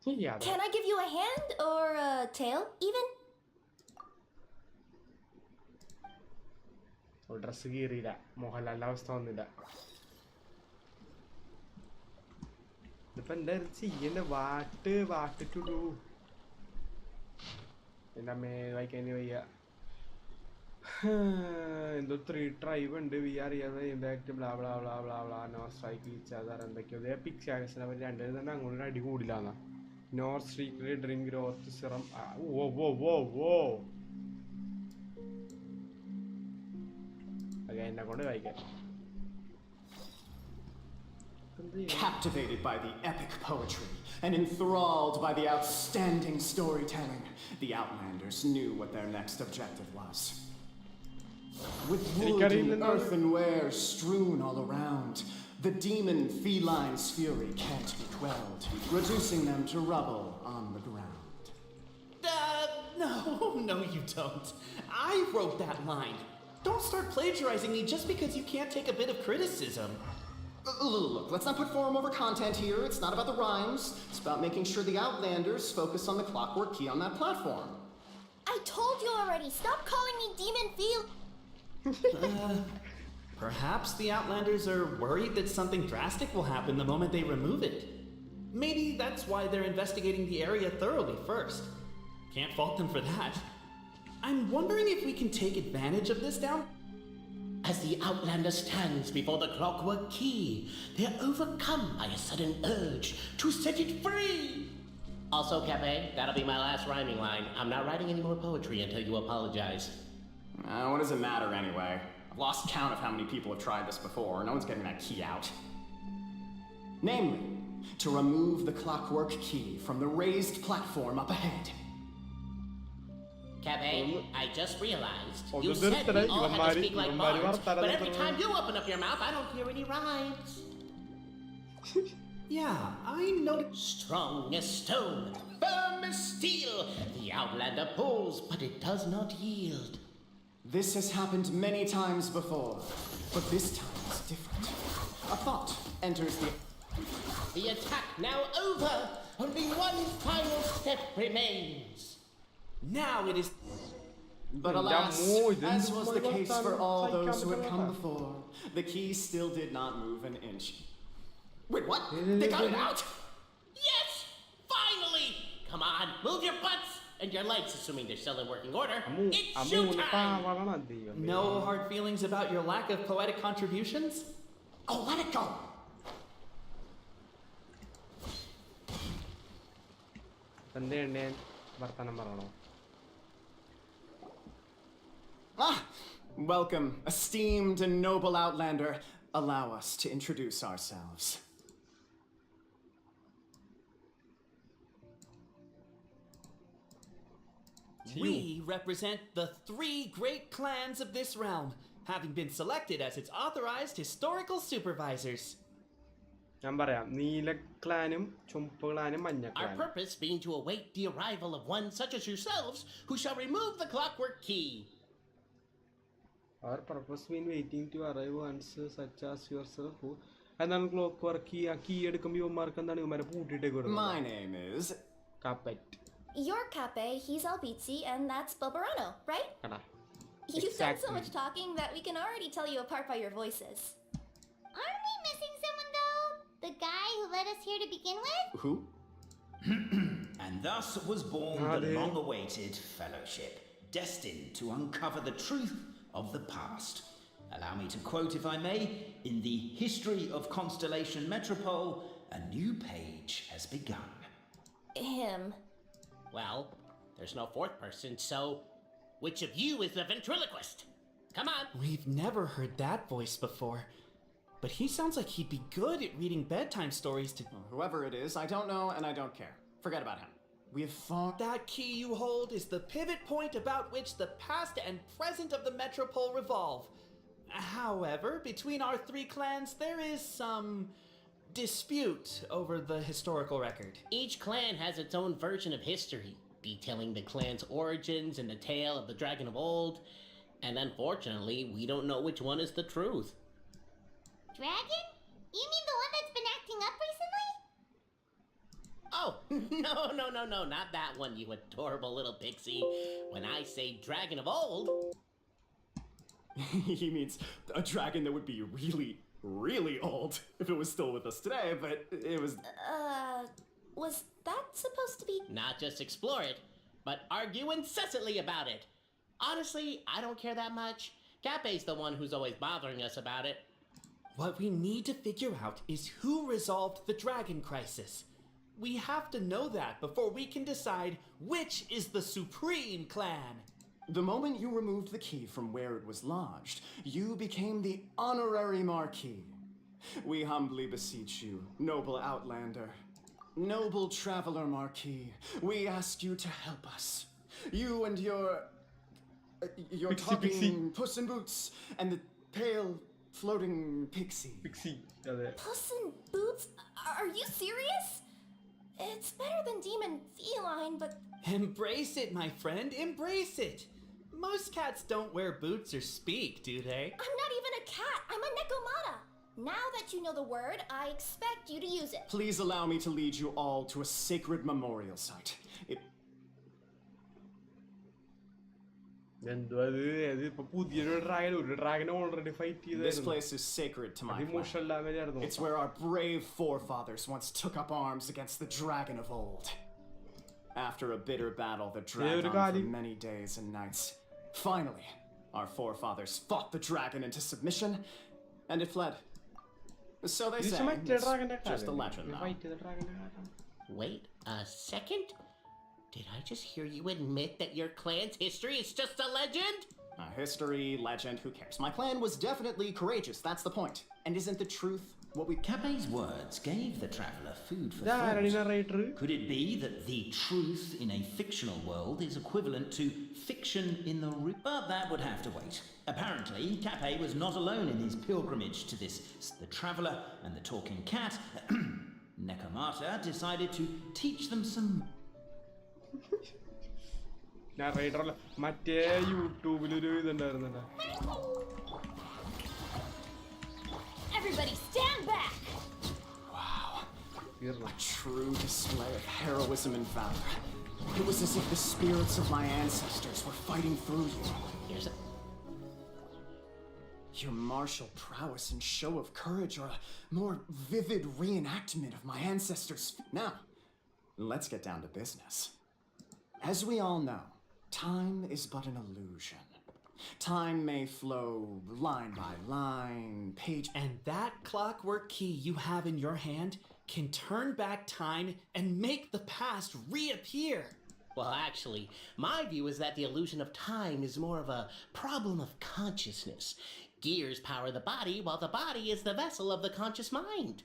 ചെയ്യാതെ Can I give you a hand or a tail, even? Dress കീറിയില്ല. മോഹൻലാലിന്റെ അവസ്ഥ വന്നില്ല. ഇതിപ്പോ എന്തായാലും ചെയ്യണ്ട? What to do? എൻ്റെ അമ്മേ വായിക്കാൻ വയ്യ. എന്തോ 3 ട്രൈബ് ഉണ്ട്. വി അറിയാതെ impact blah blah blah blah blah no strike each other എന്തൊക്കെയോ. അതേ പിക്ചാഴ്സിനെ പറ്റി രണ്ടുപേരും തന്നെ അങ്ങോട്ട് അടി കൂടില്ലാന്നാ. നോർത്ത് സ്ട്രീക്കിൽ drink growth serum. Oh whoa whoa വോ എന്നെ കൊണ്ട് വായിക്കാൻ. Captivated by the epic poetry and enthralled by the outstanding storytelling, the Outlanders knew what their next objective was. With wood and earthenware strewn all around, the demon feline's fury can't be quelled, reducing them to rubble on the ground. No, you don't. I wrote that line. Don't start plagiarizing me just because you can't take a bit of criticism. Look, let's not put form over content here. It's not about the rhymes. It's about making sure the Outlanders focus on the clockwork key on that platform. I told you already. Stop calling me Demon Feel. Perhaps the Outlanders are worried that something drastic will happen the moment they remove it. Maybe that's why they're investigating the area thoroughly first. Can't fault them for that. I'm wondering if we can take advantage of this down. As the Outlander stands before the clockwork key, they're overcome by a sudden urge to set it free. Also, Cafe, that'll be my last rhyming line. I'm not writing any more poetry until you apologize. What does it matter anyway? I've lost count of how many people have tried this before. No one's getting that key out. Namely, to remove the clockwork key from the raised platform up ahead. Cafe, I just realized Oh, you this said is we today. all had to speak like Ivan bards, Mari but every time you open up your mouth, I don't hear any rhymes. Yeah, I noticed. Strong as stone, firm as steel, the Outlander pulls, but it does not yield. This has happened many times before, but this time is different. A thought enters the... The attack now over, only one final step remains. Now it is. But alas, as was the case for all those who had come before, the key still did not move an inch. Wait, what? They got it out? Yes! Finally! Come on, move your butts and your legs, assuming they're still in working order. It's showtime! No hard feelings about your lack of poetic contributions? Oh, let it go! വർത്താനം പറയണോ? Welcome, esteemed and noble Outlander. Allow us to introduce ourselves. We represent the 3 great clans of this realm, having been selected as its authorized historical supervisors. ഞാൻ പറയാം, നീല ക്ലാനും ചുമപ്പ് ക്ലാനും മഞ്ഞ Our ക്ലാനും. purpose being to await the arrival of one such as yourselves who shall remove the clockwork key. Our purpose mean waiting to arrive once such as yourself who. എന്താണ് clock work ആ key എടുക്കുമ്പോൾ ഇവന്മാർക്ക് എന്താണ് ഇവന്മാരെ പൂട്ടിട്ടേക്ക് വരുന്നത്? My name is... Capet. You're Cape, he's Albizzi, and that's Bobarano, right? കടാ. You've done so Exactly. much talking that we can already tell you apart by your voices. Aren't we missing someone though? The guy who led us here to begin with? Who? And thus was born the long-awaited fellowship, destined to uncover the truth of the past. Allow me to quote, if I may, in the history of Constellation Metropole, a new page has begun. Him. Well, there's no 4th person, so which of you is the ventriloquist? Come on. We've never heard that voice before. But he sounds like he'd be good at reading bedtime stories to... Whoever it is, I don't know and I don't care. Forget about him. We have fought... That key you hold is the pivot point about which the past and present of the Metropole revolve. However, between our 3 clans, there is some dispute over the historical record. Each clan has its own version of history, detailing the clan's origins and the tale of the dragon of old. And unfortunately, we don't know which one is the truth. Dragon? You mean the one that's been acting up recently? Oh, no, not that one, you adorable little pixie. When I say dragon of old... He means a dragon that would be really, really old if it was still with us today, but it was... Was that supposed to be... Not just explore it, but argue incessantly about it. Honestly, I don't care that much. Cape's the one who's always bothering us about it. What we need to figure out is who resolved the dragon crisis. We have to know that before we can decide which is the supreme clan. The moment you removed the key from where it was lodged, you became the honorary Marquis. We humbly beseech you, noble Outlander, noble Traveler Marquis, we ask you to help us. You and your talking Puss in Boots and the pale floating pixie. Pixie. അതെ. Puss in Boots? Are you serious? It's better than Demon Feline, but... Embrace it, my friend, embrace it. Most cats don't wear boots or speak, do they? I'm not even a cat. I'm a Nekomata. Now that you know the word, I expect you to use it. Please allow me to lead you all to a sacred memorial site. എന്തുവാ ഇത് ഇപ്പൊ പുതിയൊരു ഡ്രാഗനെ already fight This place is sacred to my emotional clan. Damage ആയിരുന്നു. It's where our brave forefathers once took up arms against the dragon of old. After a bitter battle that dragged on for many days and nights, finally, our forefathers fought the dragon into submission, and it fled. So they say. It's just a legend now. Wait a second? Did I just hear you admit that your clan's history is just a legend? History, legend, who cares? My clan was definitely courageous, that's the point. And isn't the truth what we... Cape's words gave the traveller food for thought. Could it be that the truth in a fictional world is equivalent to fiction in the real? But that would have to wait. Apparently, Cape was not alone in his pilgrimage to this. The traveller and the talking cat, Nekomata, decided to teach them some... narrator അല്ല, മറ്റേ യൂട്യൂബിലൊരു ഇതുണ്ടായിരുന്നല്ലോ. Everybody stand back! Wow. A true display of heroism and valor. It was as if the spirits of my ancestors were fighting through you. Here's a... Your martial prowess and show of courage are a more vivid reenactment of my ancestors. Now, let's get down to business. As we all know, time is but an illusion. Time may flow line by line, page... And that clockwork key you have in your hand can turn back time and make the past reappear. Well, actually, my view is that the illusion of time is more of a problem of consciousness. Gears power the body, while the body is the vessel of the conscious mind.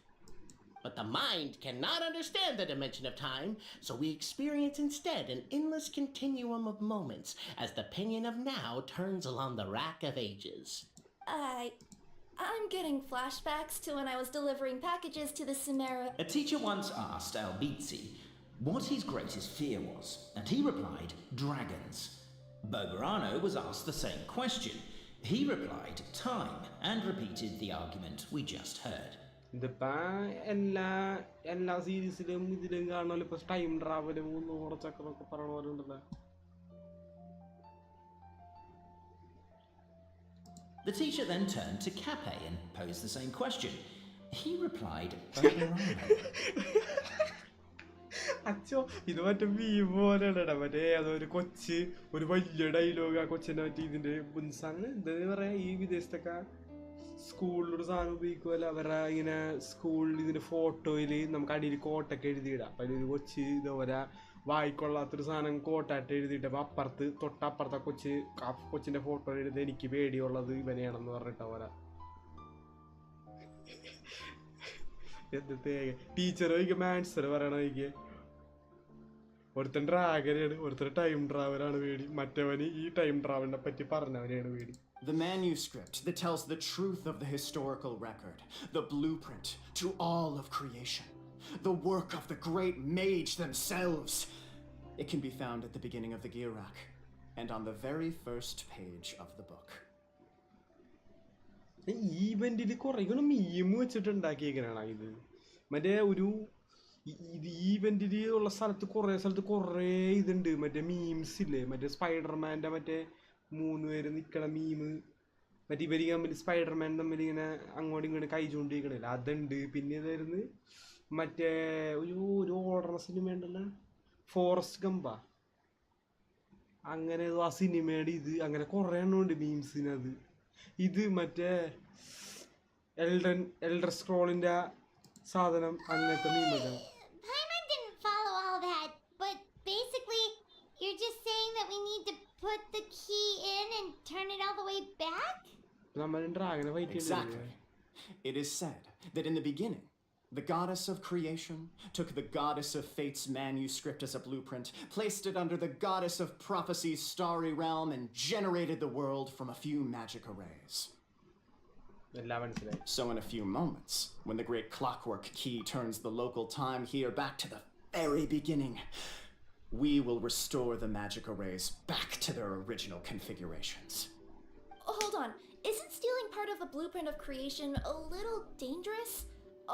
But the mind cannot understand the dimension of time, so we experience instead an endless continuum of moments as the pinion of now turns along the rack of ages. I'm getting flashbacks to when I was delivering packages to the Samara. A teacher once asked Albizzi what his greatest fear was, and he replied, dragons. Boberano was asked the same question. He replied, time, and repeated the argument we just heard. ഇതിപ്പോ എല്ലാ സീരീസിലും ഇതിലും കാണുമല്ലോ ഇപ്പൊ time travel 300 ചക്രമൊക്കെ പറയണ പോലെ ഉണ്ടല്ലോ. The teacher then turned to Cape and posed the same question. He replied, Boberano. അച്ഛോ ഇത് മറ്റേ പോലെയാണ് മറ്റേ അതൊരു കൊച്ച് ഒരു വലിയ ഡയലോഗ് ആ കൊച്ചിന്റെ മറ്റേ ഇതിന്റെ മുൻസാണ് എന്താ പറയാ ഈ വിദേശത്തൊക്കെ സ്കൂളിലൊരു സാധനം ഉപയോഗിക്കുമല്ലോ അവരുടെ ഇങ്ങനെ സ്കൂളിൽ ഇതിന്റെ ഫോട്ടോയിൽ നമുക്ക് അടിയിൽ കോട്ടൊക്കെ എഴുതിയിടാം. അപ്പൊ അതിലൊരു കൊച്ച് ഇതേപോലെ വായിക്കൊള്ളാത്തൊരു സാധനം കോട്ടായിട്ട് എഴുതിയിട്ട് അപ്പൊ അപ്പുറത്ത് തൊട്ടപ്പുറത്തെ കൊച്ചിന്റെ ഫോട്ടോ എഴുതി എനിക്ക് പേടിയുള്ളത് ഇവനെയാണെന്ന് പറഞ്ഞിട്ടാ പോലെ. എന്നത്തെ ടീച്ചർ ചോദിക്കും ആൻസർ പറയണ ചോദിക്കേ ഒരുത്തൻ ഡ്രാഗനാണ് ഒരുത്തൻ ടൈം ട്രാവലാണ് പേടി മറ്റവന് ഈ ടൈം ട്രാവലിനെ പറ്റി പറഞ്ഞവനെയാണ് പേടി. The manuscript that tells the truth of the historical record, the blueprint to all of creation, the work of the great mage themselves. It can be found at the beginning of the Girak and on the very first page of the book. ഈ ഇവന്റിൽ കുറെ മീം വെച്ചിട്ടുണ്ടാക്കിയേക്കണാണ് ഇത്. മറ്റേ ഒരു ഇത് ഈ ഇവന്റിൽ ഉള്ള സ്ഥലത്ത് കുറേ ഇതുണ്ട്. മറ്റേ മീംസ് ഇല്ലേ മറ്റേ സ്പൈഡർമാൻ്റെ മറ്റേ 3 പേര് നിൽക്കണ മീമ് മറ്റേ ഇവര് തമ്മിൽ സ്പൈഡർമാൻ തമ്മിൽ ഇങ്ങനെ അങ്ങോട്ടും ഇങ്ങോട്ടും കൈ ചൂണ്ടിരിക്കണില്ല അതുണ്ട്. പിന്നെ ഇതായിരുന്നു മറ്റേ ഒരു ഓടണ സിനിമ ഉണ്ടല്ലോ ഫോറസ്റ്റ് ഗംബ അങ്ങനെ ആ സിനിമയുടെ ഇത് അങ്ങനെ കുറേ എണ്ണം ഉണ്ട് മീംസിനത്. ഇത് മറ്റേ എൽഡർ സ്ക്രോളിന്റെ സാധനം അങ്ങനത്തെ മീമൊക്കെ. Paimon didn't follow all that, but basically, you're just saying that we need to put the key in and turn it all the way back? Exactly. It is said that in the beginning, the goddess of creation took the goddess of fate's manuscript as a blueprint, placed it under the goddess of prophecy's starry realm, and generated the world from a few magic arrays. So in a few moments, when the great clockwork key turns the local time here back to the very beginning, we will restore the magic arrays back to their original configurations. Hold on, isn't stealing part of the blueprint of creation a little dangerous?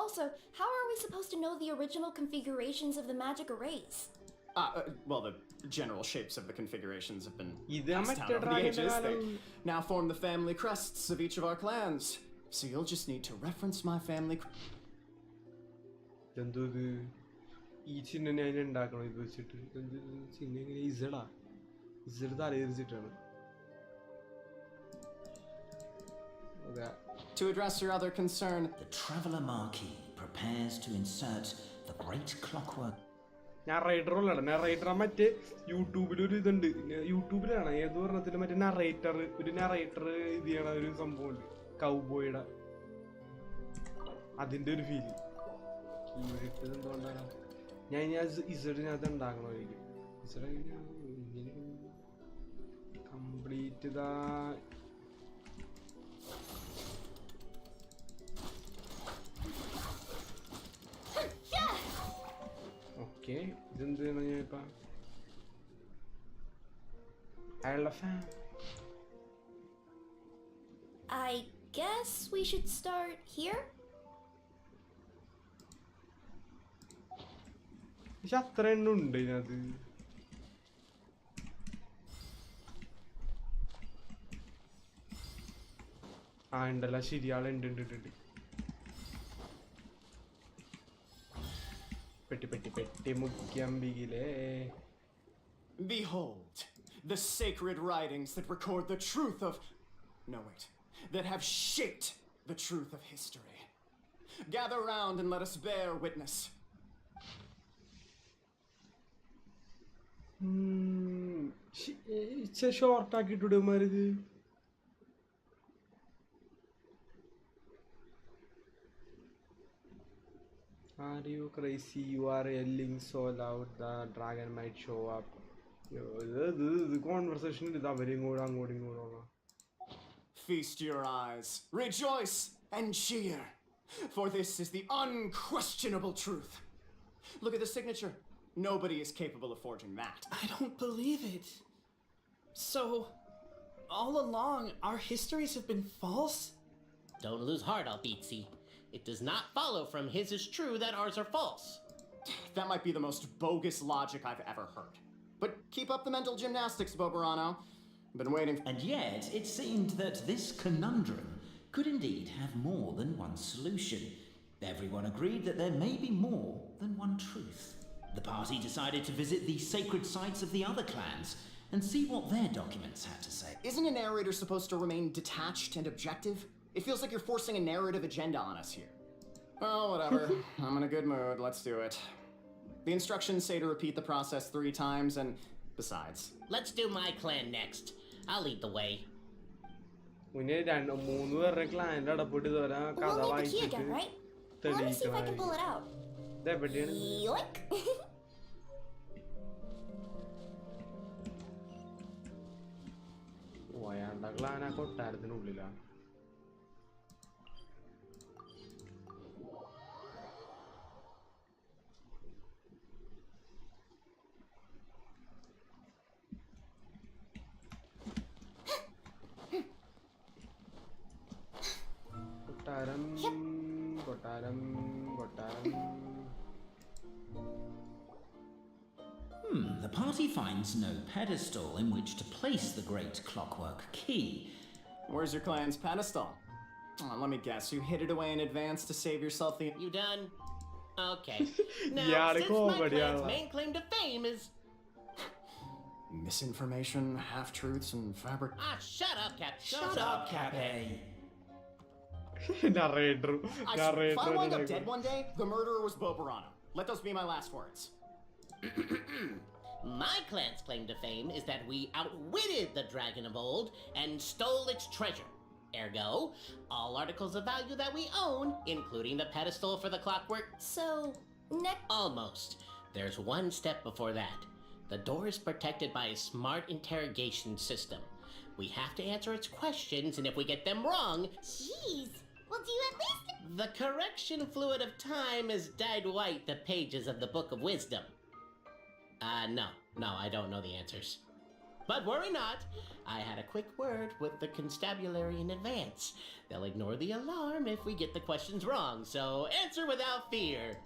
Also, how are we supposed to know the original configurations of the magic arrays? Well, the general shapes of the configurations have been Idu passed down over the ages. They now form the family crests of each of our clans. So you'll just need to reference my family. ഈ ചിഹ്നം ഞാൻ ഉണ്ടാക്കണം ഇത് വെച്ചിട്ട് ചിഹ്നം എങ്ങനെ Z തലയിരിച്ചിട്ടാണ്. To address your other concern, The traveller Marquis prepares to insert the great clockwork. ഞാൻ റൈഡറുള്ളതാണ്. Narrator മറ്റേ യൂട്യൂബിലൊരു ഇതുണ്ട്. യൂട്യൂബിലാണ് ഏത് പറഞ്ഞതിൽ മറ്റേ നറേറ്റർ ഇത് ചെയ്യണ ഒരു സംഭവമുണ്ട് കൗബോയുടെ. അതിന്റെ ഒരു ഫീല് ഇട്ടത് എന്തുകൊണ്ടാണ് ഞാൻ ഇസഡിനകത്ത് ഉണ്ടാക്കണമായിരിക്കും. ഇസഡ് കംപ്ലീറ്റ് ഇതാ ഓക്കെ. ഇതെന്ത് ഞാനിപ്പ അയാളുടെ fan. I guess we should start here? പക്ഷെ അത്ര എണ്ണം ഉണ്ട് ഇതിനകത്ത്. ഉണ്ടല്ല ശരിയാളുണ്ട്. പെട്ടി മുഖ്യംബികിലേ. behold, the sacred writings that record the truth of... No, wait. That have shaped the truth of history. Gather round and let us bear witness. ഷോർട്ടാക്കിട്ടൂടെ മാറിയത്. Are you crazy? You are yelling so loud the dragon might show up. The conversation is very good. Feast your eyes, rejoice, and cheer, for this is the unquestionable truth. Look at the signature. Nobody is capable of forging that. I don't believe it. So, all along, our histories have been false? Don't lose heart, Albizzi. It does not follow from his is true that ours are false. That might be the most bogus logic I've ever heard. But keep up the mental gymnastics, Boberano. Been waiting. And yet, it seemed that this conundrum could indeed have more than one solution. Everyone agreed that there may be more than one truth. The party decided to visit the sacred sites of the other clans and see what their documents had to say. Isn't a narrator supposed to remain detached and objective? It feels like you're forcing a narrative agenda on us here. Oh, whatever. I'm in a good mood. Let's do it. The instructions say to repeat the process 3 times, and besides. Let's do my clan next. I'll lead the way. We need a 3 പേരുടെ client അടപ്പിട്ട് തരാ കഥ We'll need the key വായിച്ചിട്ട് again, right? Let me see if I can pull it out. ഇതെവിടെയാണ് Yoink! അയാളുടെ clan ആ കൊട്ടാരത്തിനുള്ളിലാ കൊട്ടാരം കൊട്ടാരം കൊട്ടാരം The party finds no pedestal in which to place the great clockwork key. Where's your clan's pedestal? Oh, let me guess. You hid it away in advance to save yourself the... You done? Okay. Now, Yeah, since cool, my but clan's yeah. main claim to fame is... Misinformation, half-truths, and fabric... Ah, shut up, Cap. Shut up, Cape. narrator If I wind up dead one day, the murderer was Boberano. Let those be my last words. My clan's claim to fame is that we outwitted the dragon of old and stole its treasure. Ergo, all articles of value that we own, including the pedestal for the clockwork... So, next. Almost. There's one step before that. The door is protected by a smart interrogation system. We have to answer its questions, and if we get them wrong... Jeez! Well, do you at least. The correction fluid of time has dyed white the pages of the Book of Wisdom. No, I don't know the answers. But worry not, I had a quick word with the constabulary in advance. They'll ignore the alarm if we get the questions wrong, so answer without fear.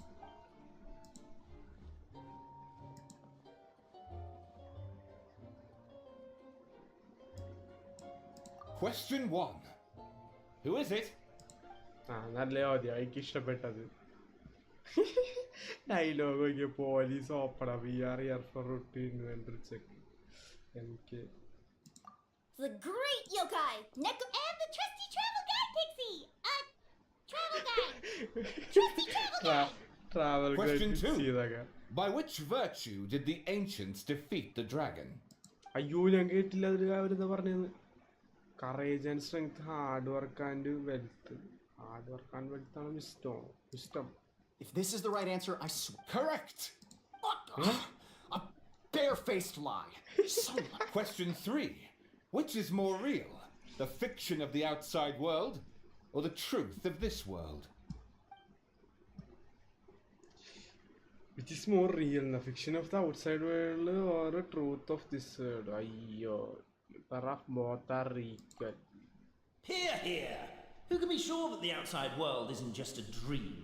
Question 1. Who is it? നല്ല ചോദ്യം എനിക്ക് ഇഷ്ടപ്പെട്ടത് dialogue നോക്കിയ police open we are here for routine check എനിക്ക് The great yokai! Neko and the trusty travel guide, Pixie! Travel guide! Trusty travel guide! Travel Question 2. ചെയ്തൊക്കെ By which virtue did the ancients defeat the dragon? അയ്യോ ഞാൻ കേട്ടില്ല അതിൽ അവരെന്താ പറഞ്ഞത് courage and strength hard work and wealth hard work and wealth ആണ് wisdom If this is the right answer, I swear. Correct! A barefaced lie. So Question 3. Which is more real? The fiction of the outside world or the truth of this world? Which is more real, the fiction of the outside world or the truth of this world? Ayyo, perhaps both are equal. Hear, hear! Who can be sure that the outside world isn't just a dream?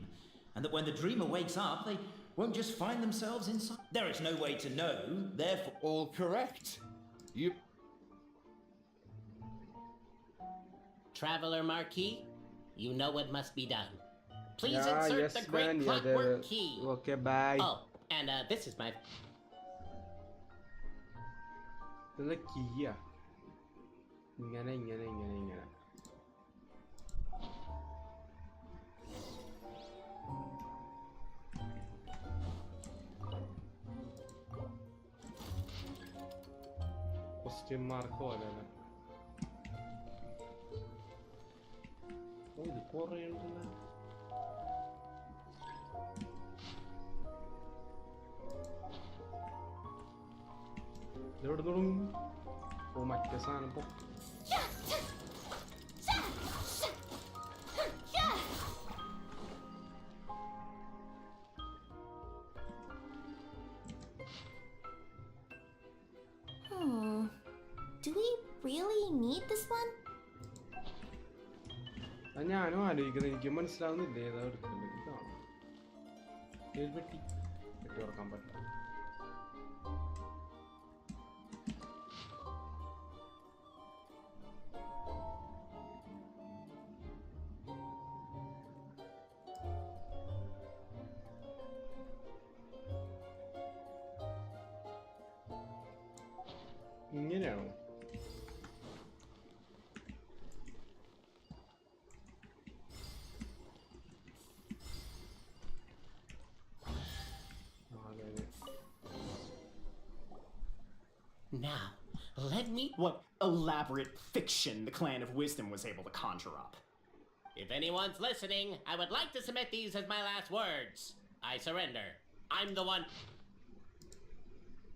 And that when the dreamer wakes up, they won't just find themselves inside? There is no way to know, therefore... All correct. You... Traveler Marquis, you know what must be done. Please Yeah, insert yes, the great man. Yeah, clockwork key. Okay, bye. Oh, and this is my... The key, yeah. ഇങ്ങനെ question mark പോലെ ഇത് കുറേ ഉണ്ടല്ലോ ഇതെവിടെ തുടങ്ങും? ഓ മറ്റേ സാധനം ഇപ്പൊ Do we really need this one? അത് ഞാനും ആലോചിക്കുന്നത്. എനിക്ക് മനസ്സിലാവുന്നില്ല ഏതാ എടുക്കേണ്ടത്. ഇതാണ് പെട്ടി തുറക്കാൻ പറ്റില്ല. ഇങ്ങനെയാണോ? Now, let me... What elaborate fiction the Clan of Wisdom was able to conjure up. If anyone's listening, I would like to submit these as my last words. I surrender. I'm the one.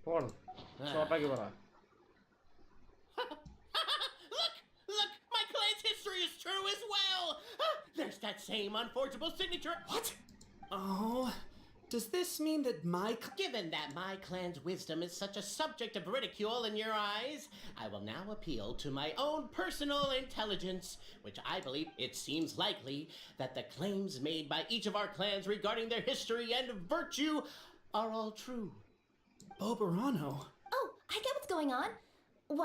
പോണം. ഷോർട്ടാക്കി പറ. Look! My clan's history is true as well! There's that same unforgeable signature. What? Oh... Does this mean that my... Given that my clan's wisdom is such a subject of ridicule in your eyes, I will now appeal to my own personal intelligence, which I believe it seems likely that the claims made by each of our clans regarding their history and virtue are all true. Bobarano. Oh, I get what's going on.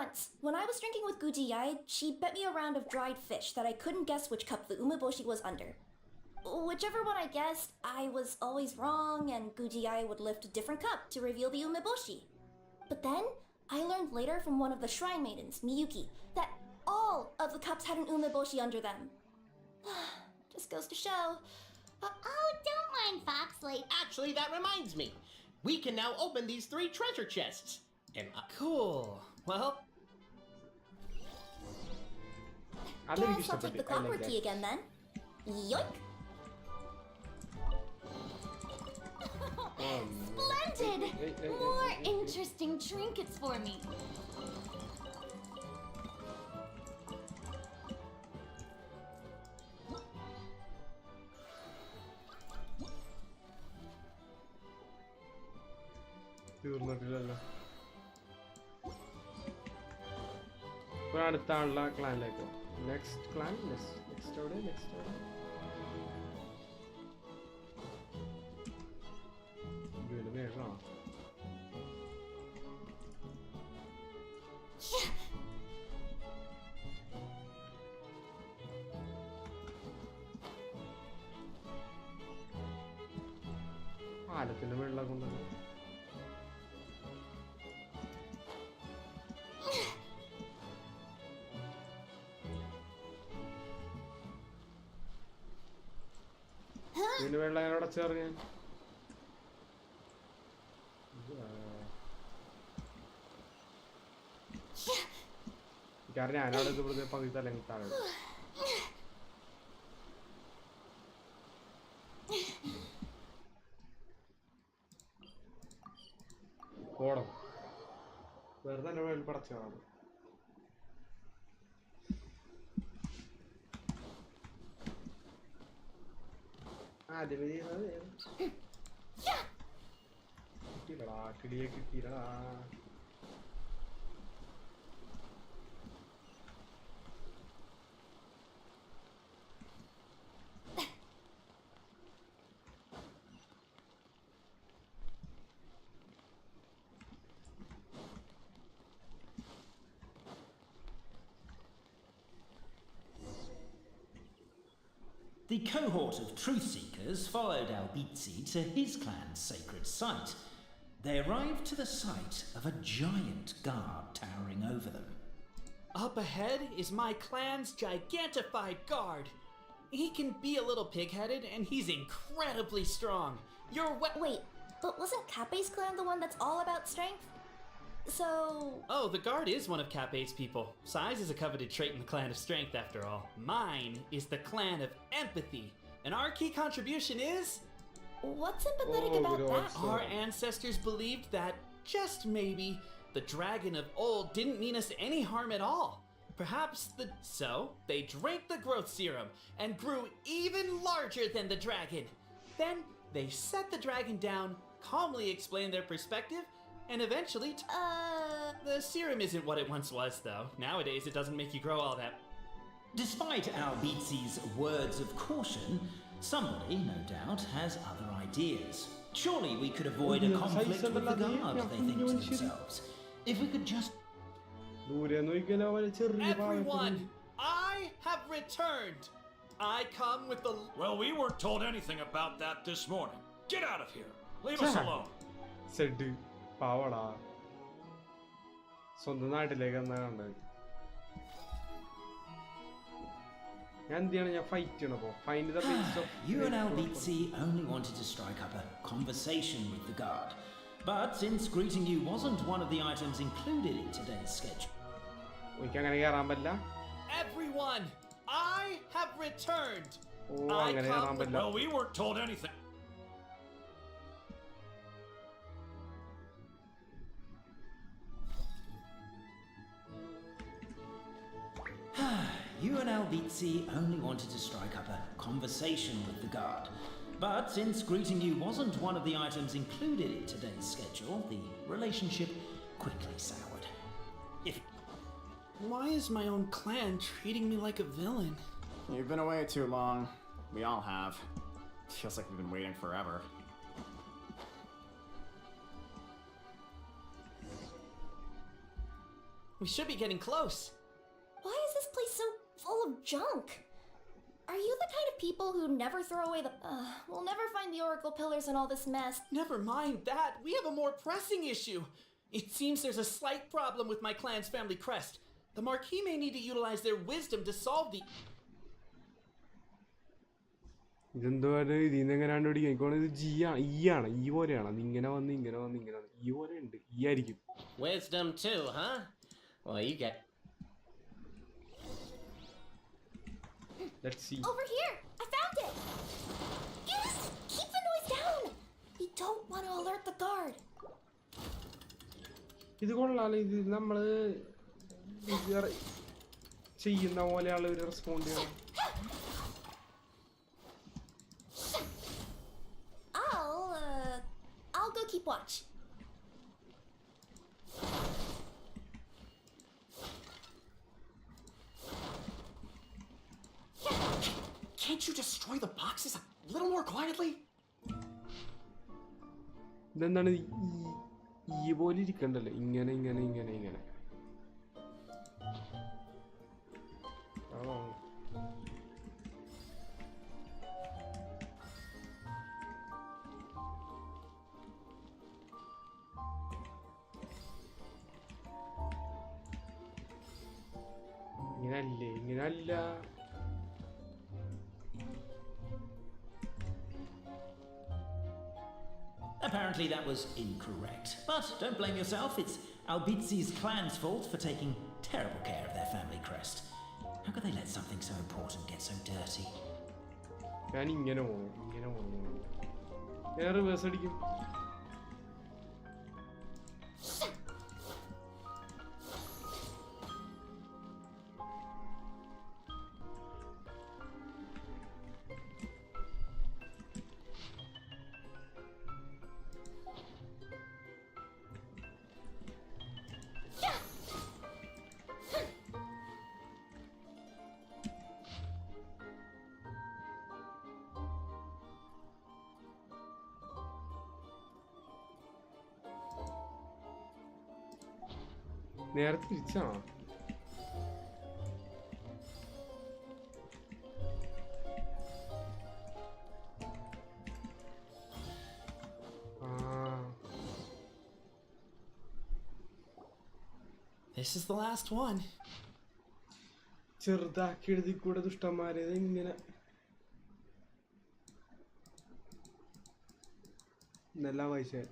Once, when I was drinking with Gujiyai, she bet me a round of dried fish that I couldn't guess which cup the umeboshi was under. Whichever one I guessed, I was always wrong, and Gujiyai would lift a different cup to reveal the umeboshi. But then, I learned later from one of the shrine maidens, Miyuki, that all of the cups had an umeboshi under them. Just goes to show. Oh, don't mind Foxley. Actually, that reminds me. We can now open these 3 treasure chests. And Cool. Well... അതെനിക്ക് Guess I'll take the ഇഷ്ടപ്പെട്ടു. clockwork key again then. Yoink! Splendid! More interesting trinkets for me. തീർന്നിട്ടില്ലല്ലോ. ഇപ്പൊ അടുത്തുള്ള ക്ലാനിലേക്കോ? Next clan next എവിടെ? വേഗമാണോ? പാലത്തിന്റെ വെള്ളം കൊണ്ടല്ലോ. പിന്നെ വെള്ളം ഞാനവിടെ ചേർന്ന് കാരണം ഞാനവിടെ ഇവിടുത്തെ പകുതി തലങ്ങി താഴെ പോണം. വെറുതെ എൻ്റെ വെള്ളം പടച്ചാണ്. ആദ്യമേ കിട്ടിയില്ലടാ, കിളിയെ കിട്ടിയില്ലടാ. The cohort of truth seekers followed Albizzi to his clan's sacred site. They arrived to the site of a giant guard towering over them. Up ahead is my clan's gigantified guard. He can be a little pig-headed, and he's incredibly strong. Wait, but wasn't Kappe's clan the one that's all about strength? So... Oh, the guard is one of Kappe's people. Size is a coveted trait in the clan of strength, after all. Mine is the clan of empathy. And our key contribution is... What's empathetic about that? Our ancestors believed that, just maybe, The dragon of old didn't mean us any harm at all. Perhaps So, they drank the growth serum and grew even larger than the dragon. Then, they set the dragon down, calmly explained their perspective, and eventually the serum isn't what it once was, though. Nowadays, it doesn't make you grow all that. Despite Albizi's words of caution, somebody, no doubt, has other ideas. Surely we could avoid a conflict with the guard, they think to themselves. If we could just... Everyone, I have returned. I come with the... Well, we weren't told anything about that this morning. Get out of here. Leave us alone. Said പാവടാ സ്വന്തം നാട്ടിലേക്ക് എന്നാ കണ്ടത്. ഞാൻ എന്ത് ചെയ്യണം? ഞാൻ fight ചെയ്യണപ്പോ find the place of You and Albizi only wanted to strike up a conversation with the guard. But since greeting you wasn't one of the items included in today's schedule... എനിക്ക് അങ്ങനെ കയറാൻ പറ്റില്ല. Everyone, I have returned. ഓ അങ്ങനെ കയറാൻ പറ്റില്ല. Well, we weren't told anything. You and Albizi only wanted to strike up a conversation with the guard. But since greeting you wasn't one of the items included in today's schedule, the relationship quickly soured. Why is my own clan treating me like a villain? You've been away too long. We all have. Feels like we've been waiting forever. We should be getting close. Why is this place so full of junk? Are you the kind of people who never throw away the... we'll never find the Oracle Pillars in all this mess. Never mind that. We have a more pressing issue. It seems there's a slight problem with my clan's family crest. The Marquis may need to utilize their wisdom to solve the... ഇതെന്തുവാണ് ഇതിന്ന് എങ്ങനെയാണ് പിടിക്കുക? എനിക്കോണ് ഇത് G ആണ്, E ആണ്, ഈ പോലെയാണ്. അത് ഇങ്ങനെ വന്ന് ഇങ്ങനെ വന്ന് ഇങ്ങനെ വന്ന് ഈ പോലെ ഉണ്ട്, ഈ ആയിരിക്കും. Wisdom too, huh? Well, you get... Let's see. Over here! I found it! Yes! Keep the noise down! We don't want to alert the guard. ഇത് കൊള്ളാലോ. ഇത് നമ്മള് ചെയ്യുന്ന പോലെയാണ് ഒരു റെസ്പോണ്ട് ചെയ്യണം. I'll go keep watch. Can't you destroy the boxes a little more quietly? ഇതെന്താണ് ഈ പോലെ ഇരിക്കണ്ടല്ലോ, ഇങ്ങനെ ഇങ്ങനെ ഇങ്ങനെ ഇങ്ങനെ. ഇങ്ങനല്ലേ, ഇങ്ങനല്ല. Apparently that was incorrect. But don't blame yourself, it's Albizi's clan's fault for taking terrible care of their family crest. How could they let something so important get so dirty? ഞാൻ ഇങ്ങനെ പോകണം, ഇങ്ങനെ പോകണം. ഞാൻ റിവേഴ്സ് അടിക്കും. നേരെ തിരിച്ചാണോ? This is the last one. ചെറുതാക്കി എഴുതി കൂടെ ദുഷ്ടന്മാരെ ഇങ്ങനെ നല്ല വായിച്ച.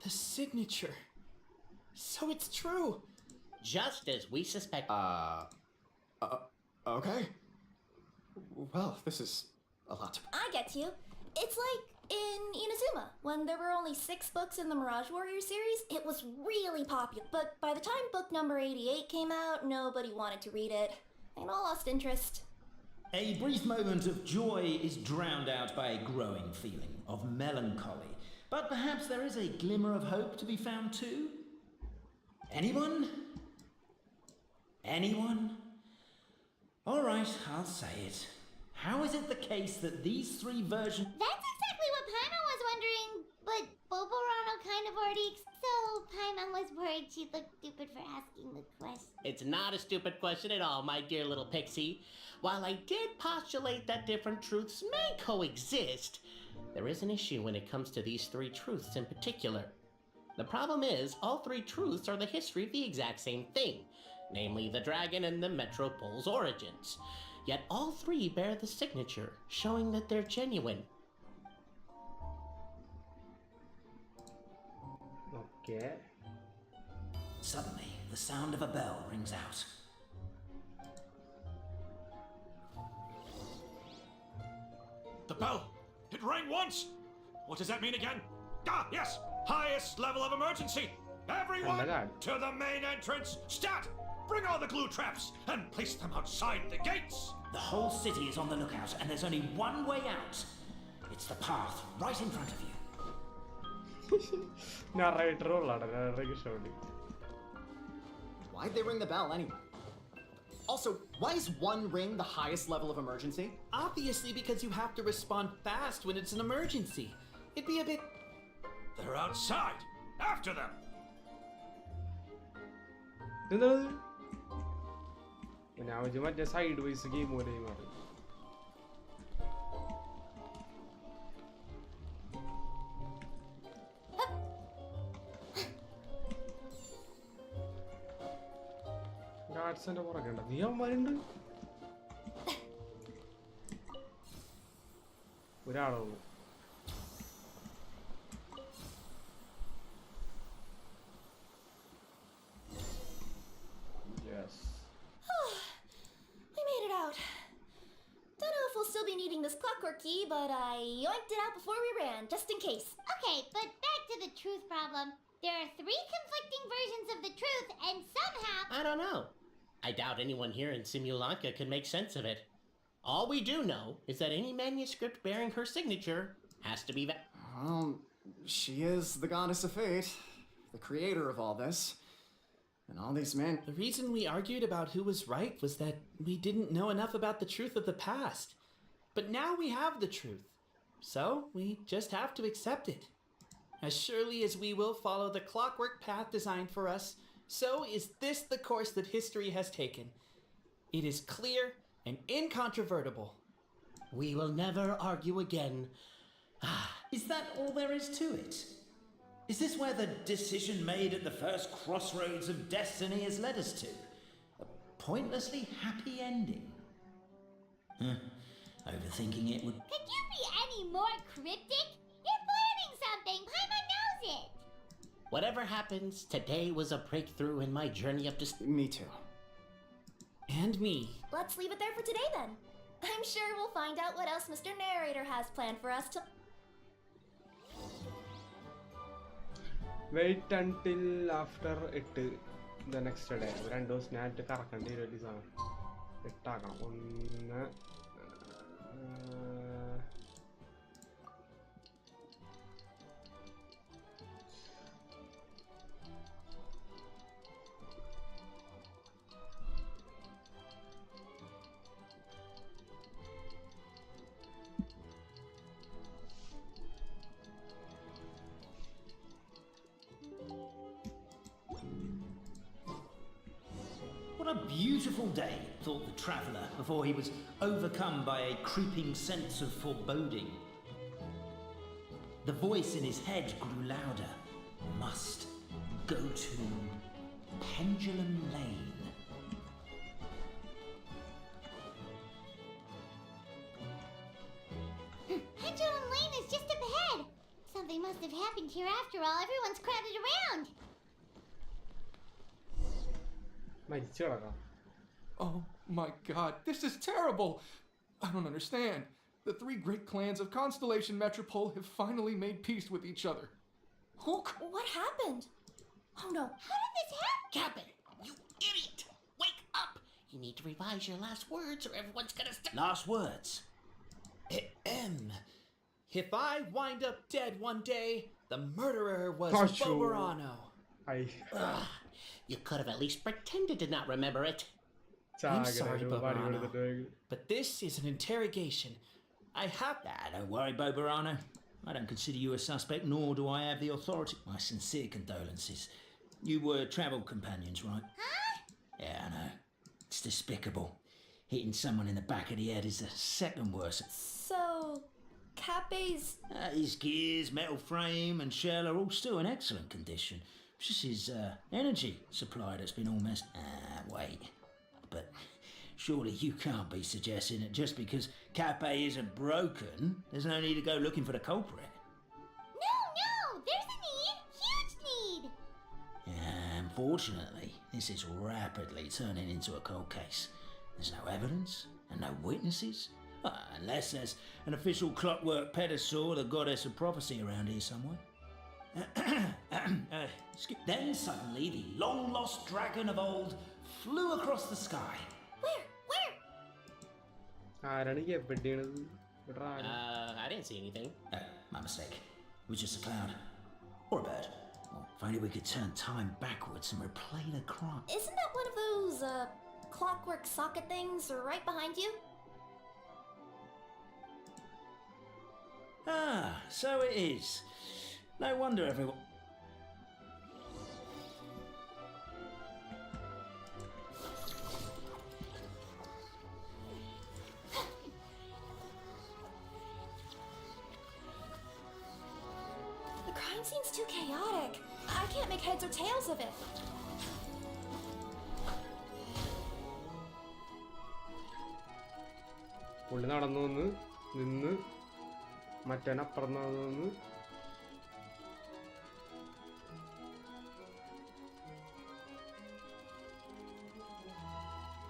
The signature. So it's true. Just as we suspect. Okay. Well, this is a lot. I get you. It's like In Inazuma, when there were only 6 books in the Mirage Warrior series, it was really popular. But by the time book number 88 came out, nobody wanted to read it. They all lost interest. A brief moment of joy is drowned out by a growing feeling of melancholy. But perhaps there is a glimmer of hope to be found too? Anyone? Anyone? All right, I'll say it. How is it the case that these 3 versions... That's exactly what Paimon was wondering, but Boborano kind of already... So Paimon was worried she looked stupid for asking the question. It's not a stupid question at all, my dear little pixie. While I did postulate that different truths may coexist, there is an issue when it comes to these 3 truths in particular. The problem is, all 3 truths are the history of the exact same thing, namely the dragon and the Metropole's origins. Yet all 3 bear the signature, showing that they're genuine. Okay. Suddenly, the sound of a bell rings out. The bell! It rang once! What does that mean again? Ah, yes! Highest level of emergency! Everyone, to the main entrance! Stat! Bring all the glue traps and place them outside the gates! The whole city is on the lookout, and there's only one way out. It's the path right in front of you. Narrator narrator showed it. Why'd they ring the bell anyway? Also, why is 1 ring the highest level of emergency? Obviously because you have to respond fast when it's an emergency. It'd be a bit... They're outside! After them! Now you might just sideways game with him. Guardsന്റെ പുറകെണ്ട നീ അവന്മാരുണ്ട് ഒരാളുള്ളൂ We made it out. Don't know if we'll still be needing this clockwork key, but I yoinked it out before we ran, just in case. Okay, but back to the truth problem. There are 3 conflicting versions of the truth, and somehow... I don't know. I doubt anyone here in Simulanka could make sense of it. All we do know is that any manuscript bearing her signature has to be Well, she is the goddess of fate, the creator of all this. And all these men... The reason we argued about who was right was that we didn't know enough about the truth of the past. But now we have the truth. So we just have to accept it. As surely as we will follow the clockwork path designed for us, so is this the course that history has taken. It is clear and incontrovertible. We will never argue again. Is that all there is to it? Is this where the decision made at the first crossroads of destiny has led us to? A pointlessly happy ending? Overthinking it would... Could you be any more cryptic? You're planning something! Paimon knows it! Whatever happens, today was a breakthrough in my journey up to... Me too. And me. Let's leave it there for today then. I'm sure we'll find out what else Mr. Narrator has planned for us to... Wait until after it the next day. Rando snatch കറക്കണ്ടി ready ആണ്. ഇട്ടാക്കണം. 1 What a beautiful day, thought the traveller before he was overcome by a creeping sense of foreboding. The voice in his head grew louder. Must go to Pendulum Lane. Pendulum Lane is just up ahead! Something must have happened here after all. Everyone's crowded around! മരിച്ചു കിടക്കാം. Oh my god, this is terrible! I don't understand. The three great clans of Constellation Metropole have finally made peace with each other. Hulk, what happened? Oh no. How did this happen? Captain, you idiot! Wake up! You need to revise your last words or everyone's gonna Last words. If I wind up dead one day, the murderer was Tacho. Boberano. Ugh, you could have at least pretended to not remember it. I'm sorry, Boberano, but this is an interrogation. I have... Don't worry, Boberano. I don't consider you a suspect, nor do I have the authority. My sincere condolences. You were travel companions, right? Huh? Yeah, I know. It's despicable. Hitting someone in the back of the head is the second worst. So, Cape's... His gears, metal frame and shell are all still in excellent condition. It's just his energy supply that's been all messed... wait. But surely you can't be suggesting that just because Cape isn't broken, there's no need to go looking for the culprit. No, there's a need. Huge need. Unfortunately, this is rapidly turning into a cold case. There's no evidence and no witnesses. Unless there's an official clockwork pedestal, the goddess of prophecy around here somewhere. Then suddenly the long-lost dragon of old flew across the sky. Where? ആരാണ് ഈ എവിടെയാണത്? I didn't see anything. My mistake. It was just a cloud. Or a bird. Well, if only we could turn time backwards and replay the crime. Isn't that one of those, clockwork socket things right behind you? So it is. No wonder everyone... The crime scene's too chaotic. I can't make heads or tails of it. പുള്ളി നടന്നു വന്ന് നിന്ന് മറ്റേനപ്പുറം നടന്നു വന്ന്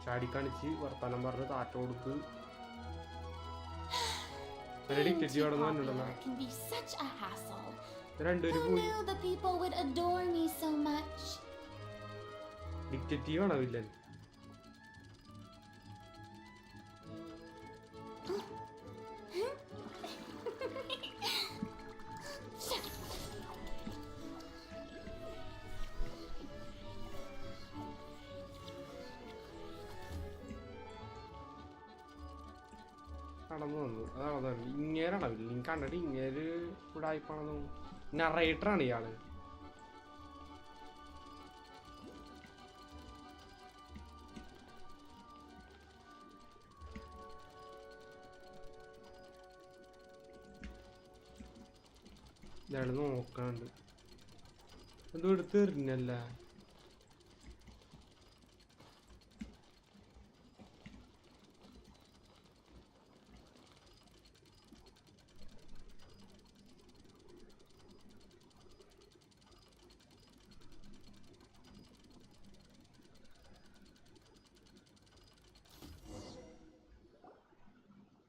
ചാടിക്കാണിച്ച് വർത്താനം പറഞ്ഞ് താറ്റ കൊടുത്ത് detective നടന്നു Can be such a hassle. രണ്ടുപേരും Who പോയി. knew the people would adore me so much? Detective ആണോ വില്ലൻ? നടന്നു വന്നു അതാണ് ഇങ്ങേരാണ് വില്ലൻ. കണ്ടിട്ട് ഇങ്ങേര് ഉടായിപ്പാണെന്ന് നറേറ്ററാണ് ഇയാള്. ഇയാള് നോക്കണുണ്ട്. എന്തോ എടുത്ത് എറിഞ്ഞല്ല.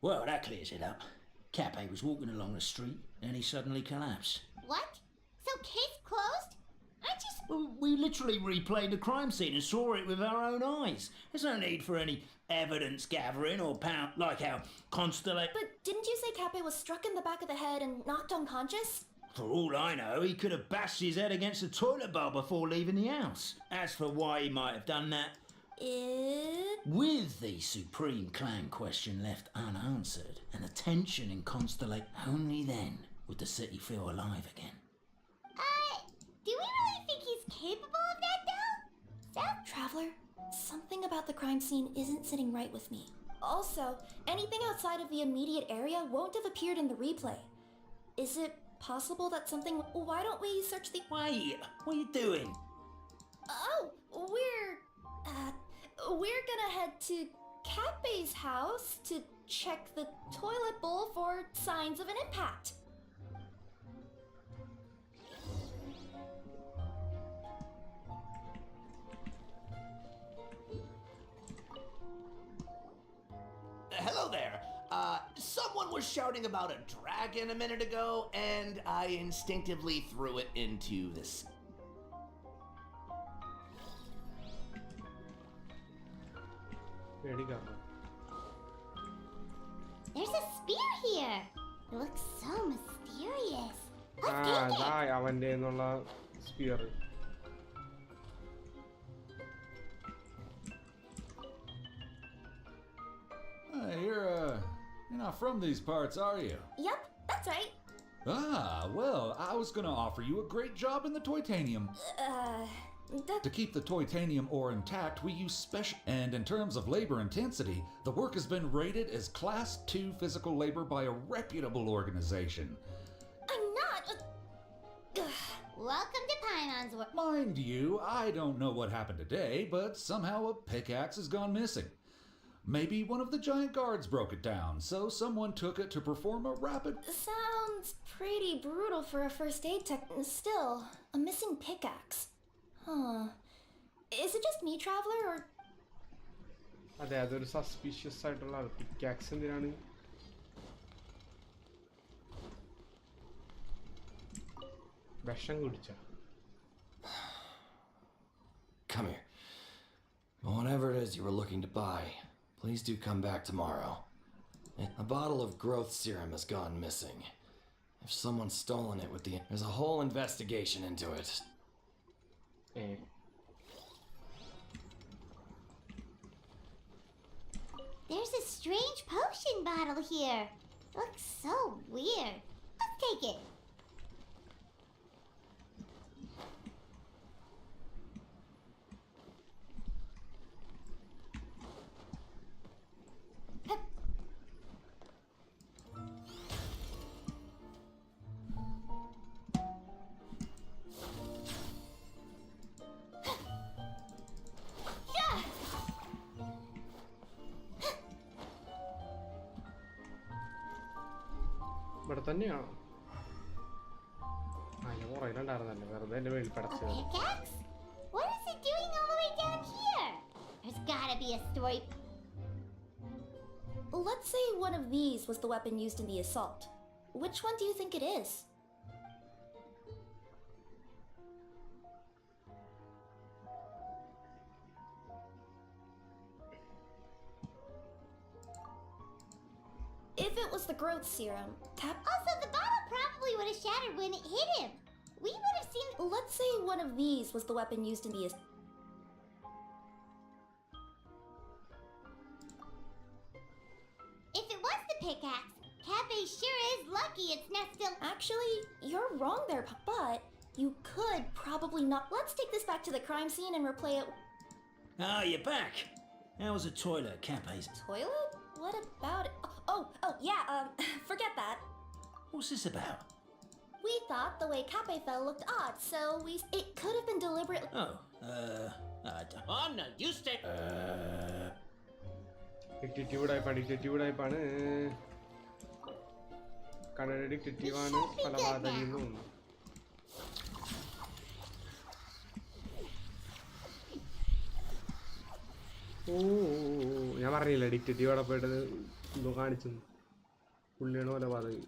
Well, that clears it up. Cape was walking along the street, and he suddenly collapsed. What? So case closed? I just... Well, we literally replayed the crime scene and saw it with our own eyes. There's no need for any evidence gathering or pound like how Constellation... But didn't you say Cape was struck in the back of the head and knocked unconscious? For all I know, he could have bashed his head against the toilet bowl before leaving the house. As for why he might have done that... With the supreme clan question left unanswered and the tension in Constellation, only then would the city feel alive again. Do we really think he's capable of that, though? Traveler, something about the crime scene isn't sitting right with me. Also, anything outside of the immediate area won't have appeared in the replay. Is it possible that something... Why don't we search the... Wait, what are you doing? Oh, we're gonna head to Cape's house to check the toilet bowl for signs of an impact. Hello there. Someone was shouting about a dragon a minute ago, and I instinctively threw it into this. പേടി കാരണം There's a spear here. It looks so mysterious. Let's take it. അവന്റെ sphere. You're not from these parts, are you? Yep, that's right. Ah, well, I was gonna offer you a great job in the Toytanium. To keep the Toytanium ore intact, we use special... And in terms of labor intensity, the work has been rated as Class 2 physical labor by a reputable organization. I'm not... Welcome to Paimon's world. Mind you, I don't know what happened today, but somehow a pickaxe has gone missing. Maybe one of the giant guards broke it down, so someone took it to perform a rapid... Sounds pretty brutal for a first aid tech. Still, a missing pickaxe. Huh. Is it just me, Traveler, or... അതെ, അതൊരു suspicious ആയിട്ടുള്ള pickaxe എന്തിനാണ്? വിഷം കുടിച്ച. Come here. Whatever it is you were looking to buy, please do come back tomorrow. A bottle of growth serum has gone missing. If someone's stolen it with the... There's a whole investigation into it. There's a strange potion bottle here. Looks so weird. Let's take it. ഇവിടെ തന്നെയാണോ? ഞാൻ പുറകിലുണ്ടായിരുന്നല്ലോ, വെറുതെ എന്റെ മേളിൽ പടച്ചത്. Pickaxe? What is it doing all the way down here? There's gotta be a story. Let's say one of these was the weapon used in the assault. Which one do you think it is? If it was the growth serum, Also, the bottle probably would have shattered when it hit him. We would have seen... Let's say one of these was the weapon used in the... If it was the pickaxe, Cafe sure is lucky it's not still... Actually, you're wrong there, but you could probably not... Let's take this back to the crime scene and replay it... Ah, you're back. How was the toilet, Cape's? Toilet? What about it? Yeah, forget that. What's this about? We thought the way Cape fell looked odd, so it could have been deliberate. Oh, I don't... Oh, no, you stay... ഡിറ്റക്റ്റീവാണ്. കണ്ണട ഡിറ്റക്റ്റീവാണ്, പല വാദങ്ങളും. ഞാൻ പറഞ്ഞില്ല, detective അവിടെ പോയിട്ട് എന്തോ കാണിച്ചു. പുള്ളിയാണ് പോലെ വാദകി.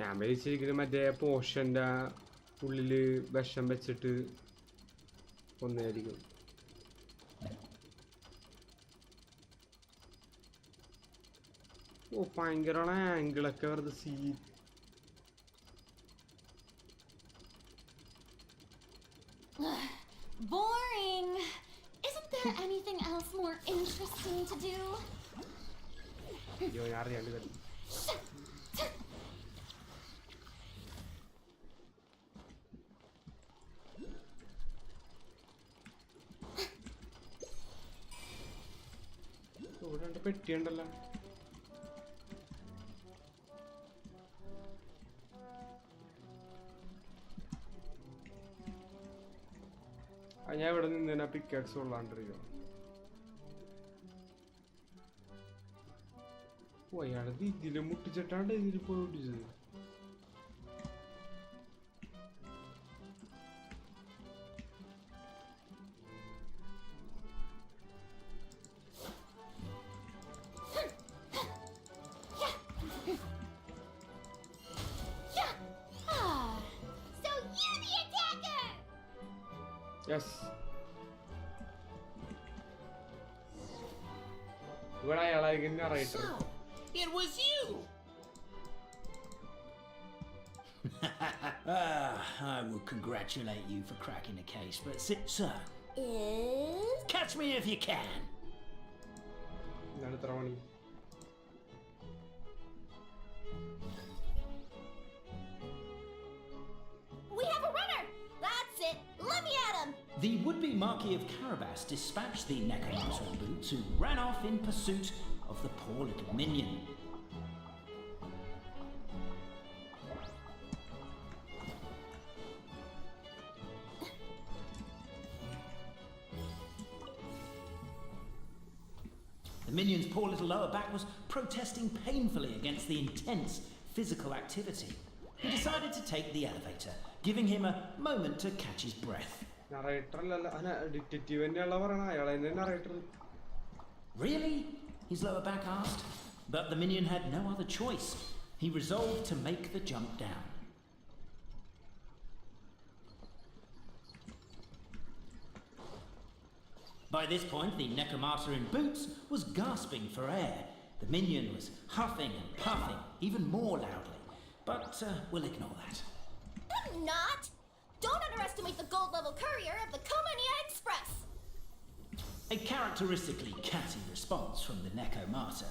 ഞാൻ വിചാരിച്ചിരിക്കുന്നത് മറ്റേ പോഷൻ്റെ ഉള്ളിൽ വിഷം വെച്ചിട്ട് ഒന്നായിരിക്കും. ഓ, ഭയങ്കരമാണ് ആംഗിളൊക്കെ വെറുതെ see. Boring. Isn't there anything else more interesting to do? അയ്യോ, ഞാൻ അറിയാണ്ട് കളി. ഇവിടെ രണ്ട് പെട്ടിയുണ്ടല്ലോ. ഞാൻ ഇവിടെ നിന്ന് പിക്കാക്സ് കൊള്ളാണ്ടിരിക്കും. ഓ, അയാളത് ഇതില് മുട്ടിച്ചിട്ടാണ്ട് ഇതിൽ പോയി ഒട്ടിച്ചത്. Yes. ഇവിടെ അയാളായിരിക്കും narrator. So, it was you! I will congratulate you for cracking the case, but sir, Is... catch me if you can. എന്താണ് ഇത്ര പണി? We have a runner! That's it! Let me at him! The would-be Marquis of Carabas dispatched the necromancer boots, who ran off in pursuit of the poor little minion. The minion's poor little lower back was protesting painfully against the intense physical activity. He decided to take the elevator, giving him a moment to catch his breath. Narrator അല്ലല്ല detective തന്നെയുള്ള പറയണ അയാളെ തന്നെ narrator. Really? His lower back asked. But the minion had no other choice. He resolved to make the jump down. By this point, the necromancer in boots was gasping for air. The minion was huffing and puffing, even more loudly. But we'll ignore that. I'm not! Don't underestimate the gold-level courier of the Komania Express! A characteristically catty response from the necromancer.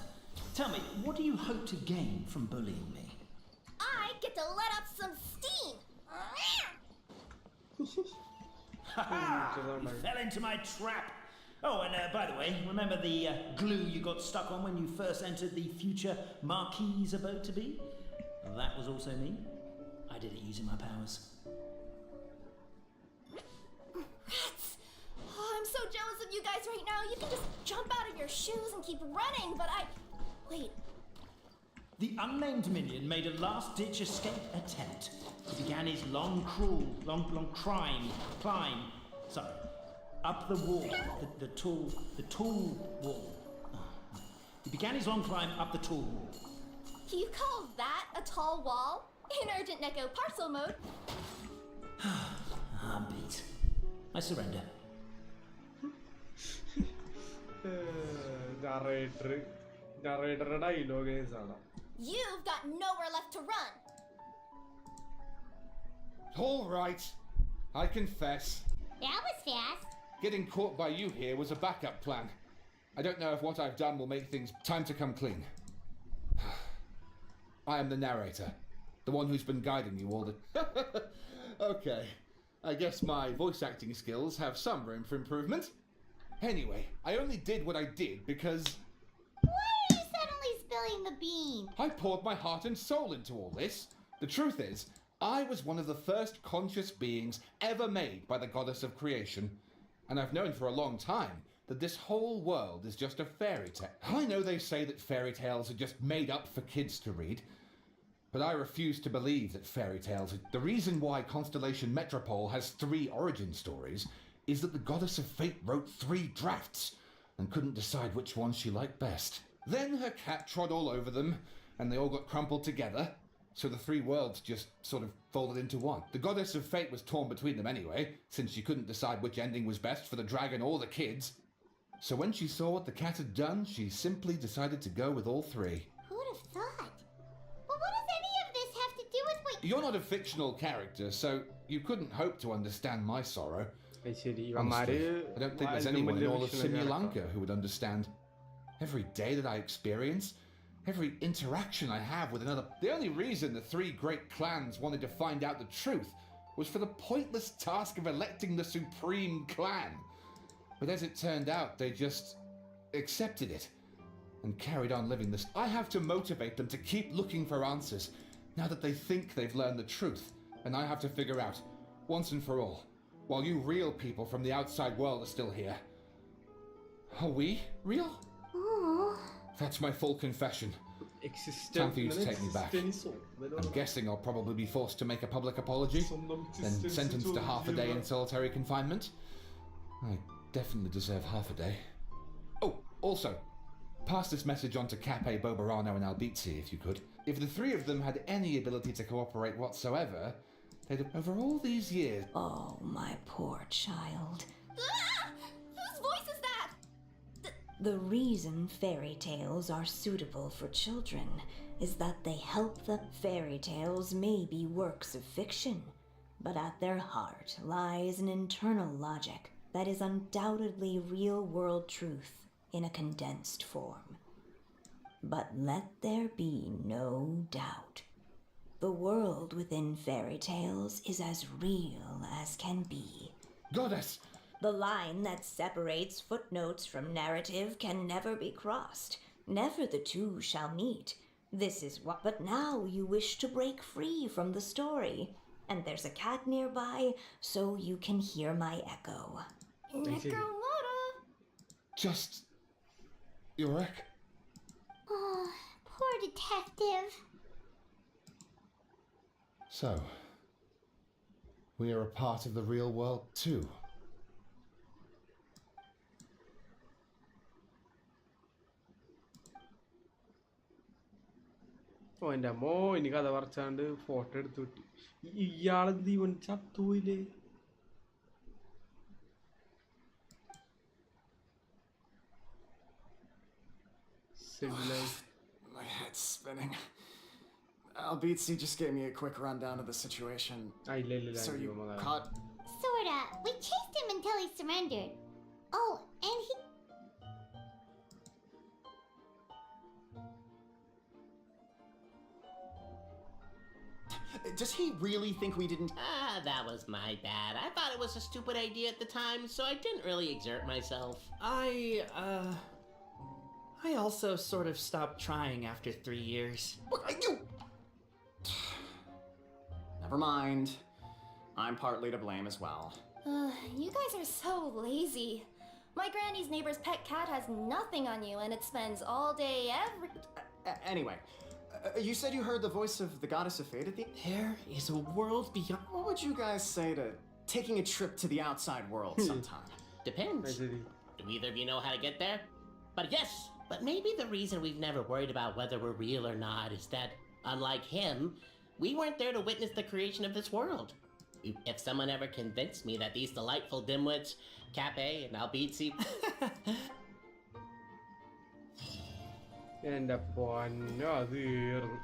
Tell me, what do you hope to gain from bullying me? I get to let up some steam! Ha ha! You fell into my trap! Oh, and by the way, remember the glue you got stuck on when you first entered the future Marquis abode to be? Well, that was also me. I did it using my powers. Rats! Oh, I'm so jealous of you guys right now. You can just jump out of your shoes and keep running, but Wait. The unnamed minion made a last-ditch escape attempt. He began his long climb. Sorry. Up the wall, the tall wall. He began his long climb up the tall wall. Do you call that a tall wall? In urgent Neko parcel mode. I'm beat. I surrender. Narrator dialogue ആണ്. You've got nowhere left to run. All right, I confess. That was fast. Getting caught by you here was a backup plan. I don't know if what I've done will make things time to come clean. I am the narrator, the one who's been guiding you all the... Okay, I guess my voice acting skills have some room for improvement. Anyway, I only did what I did because... Why are you suddenly spilling the beans? I poured my heart and soul into all this. The truth is, I was one of the first conscious beings ever made by the goddess of creation. And I've known for a long time that this whole world is just a fairy tale. I know they say that fairy tales are just made up for kids to read, but I refuse to believe that fairy tales are... The reason why Constellation Metropole has 3 origin stories is that the goddess of fate wrote 3 drafts and couldn't decide which one she liked best. Then her cat trod all over them, and they all got crumpled together, so the 3 worlds just sort of folded into one. The goddess of fate was torn between them anyway, since she couldn't decide which ending was best for the dragon or the kids. So when she saw what the cat had done, she simply decided to go with all 3. Who would have thought? But what does any of this have to do with what... You're not a fictional character, so you couldn't hope to understand my sorrow. ശരി Honestly, I don't think there's anyone in all of Simulanka who would understand. Every day that I experience, every interaction I have with another... The only reason the 3 great clans wanted to find out the truth was for the pointless task of electing the supreme clan. But as it turned out, they just accepted it and carried on living this. I have to motivate them to keep looking for answers now that they think they've learned the truth. And I have to figure out, once and for all, while you real people from the outside world are still here. Are we real? Oh. That's my full confession. Time for you to take me back. I'm guessing I'll probably be forced to make a public apology, then sentenced to half a day in solitary confinement. I definitely deserve half a day. Oh, also, pass this message on to Cape, Bobarano and Albizzi if you could. If the 3 of them had any ability to cooperate whatsoever, Over all these years. Oh, my poor child. Ah! Whose voice is that? The reason fairy tales are suitable for children is that they help the fairy tales may be works of fiction, but at their heart lies an internal logic that is undoubtedly real-world truth in a condensed form. But let there be no doubt. The world within fairy tales is as real as can be. Goddess! The line that separates footnotes from narrative can never be crossed. Never the two shall meet. This is what. But now you wish to break free from the story. And there's a cat nearby, so you can hear my echo. Just... Yurek? Oh, poor detective. So, we are a part of the real world too. ഓ എൻ്റെ അമ്മോ ഇനി കഥ പറിച്ചാണ്ട് photo എടുത്ത് വിട്ടു. ഇയാളെന്ത് ഇവൻ ചത്തൂയില്ലേ? My head's spinning. Albizzi just gave me a quick rundown of the situation. So you caught... Sorta. We chased him until he surrendered. Oh, and he... Does he really think we didn't... Ah, that was my bad. I thought it was a stupid idea at the time, so I didn't really exert myself. I also sort of stopped trying after 3 years. Never mind. I'm partly to blame as well. You guys are so lazy. My granny's neighbor's pet cat has nothing on you, and it spends all day every... Anyway, you said you heard the voice of the goddess of fate at the... There is a world beyond... What would you guys say to taking a trip to the outside world sometime? Depends. Do either of you know how to get there? But yes, but maybe the reason we've never worried about whether we're real or not is that, unlike him, we weren't there to witness the creation of this world. If someone ever convinced me that these delightful dimwits, Cape and Albizzi... എൻ്റെ പൊന്നോ അത് തീർന്നു.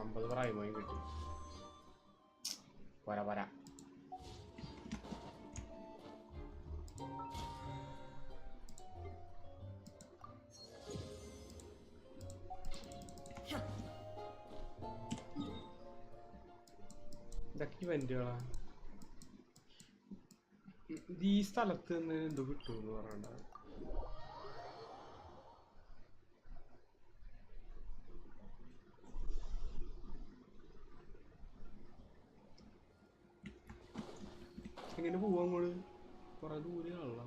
50 പ്രായമായി കിട്ടി. പോരാ. ഇതൊക്കെ ഇവന്റുകളാ. ഈ സ്ഥലത്ത് നിന്ന് എന്തോ കിട്ടുമെന്ന് പറയണ്ട. എങ്ങനെ പോവാ അങ്ങോട്ട്? കുറെ ദൂരെയാണല്ലോ.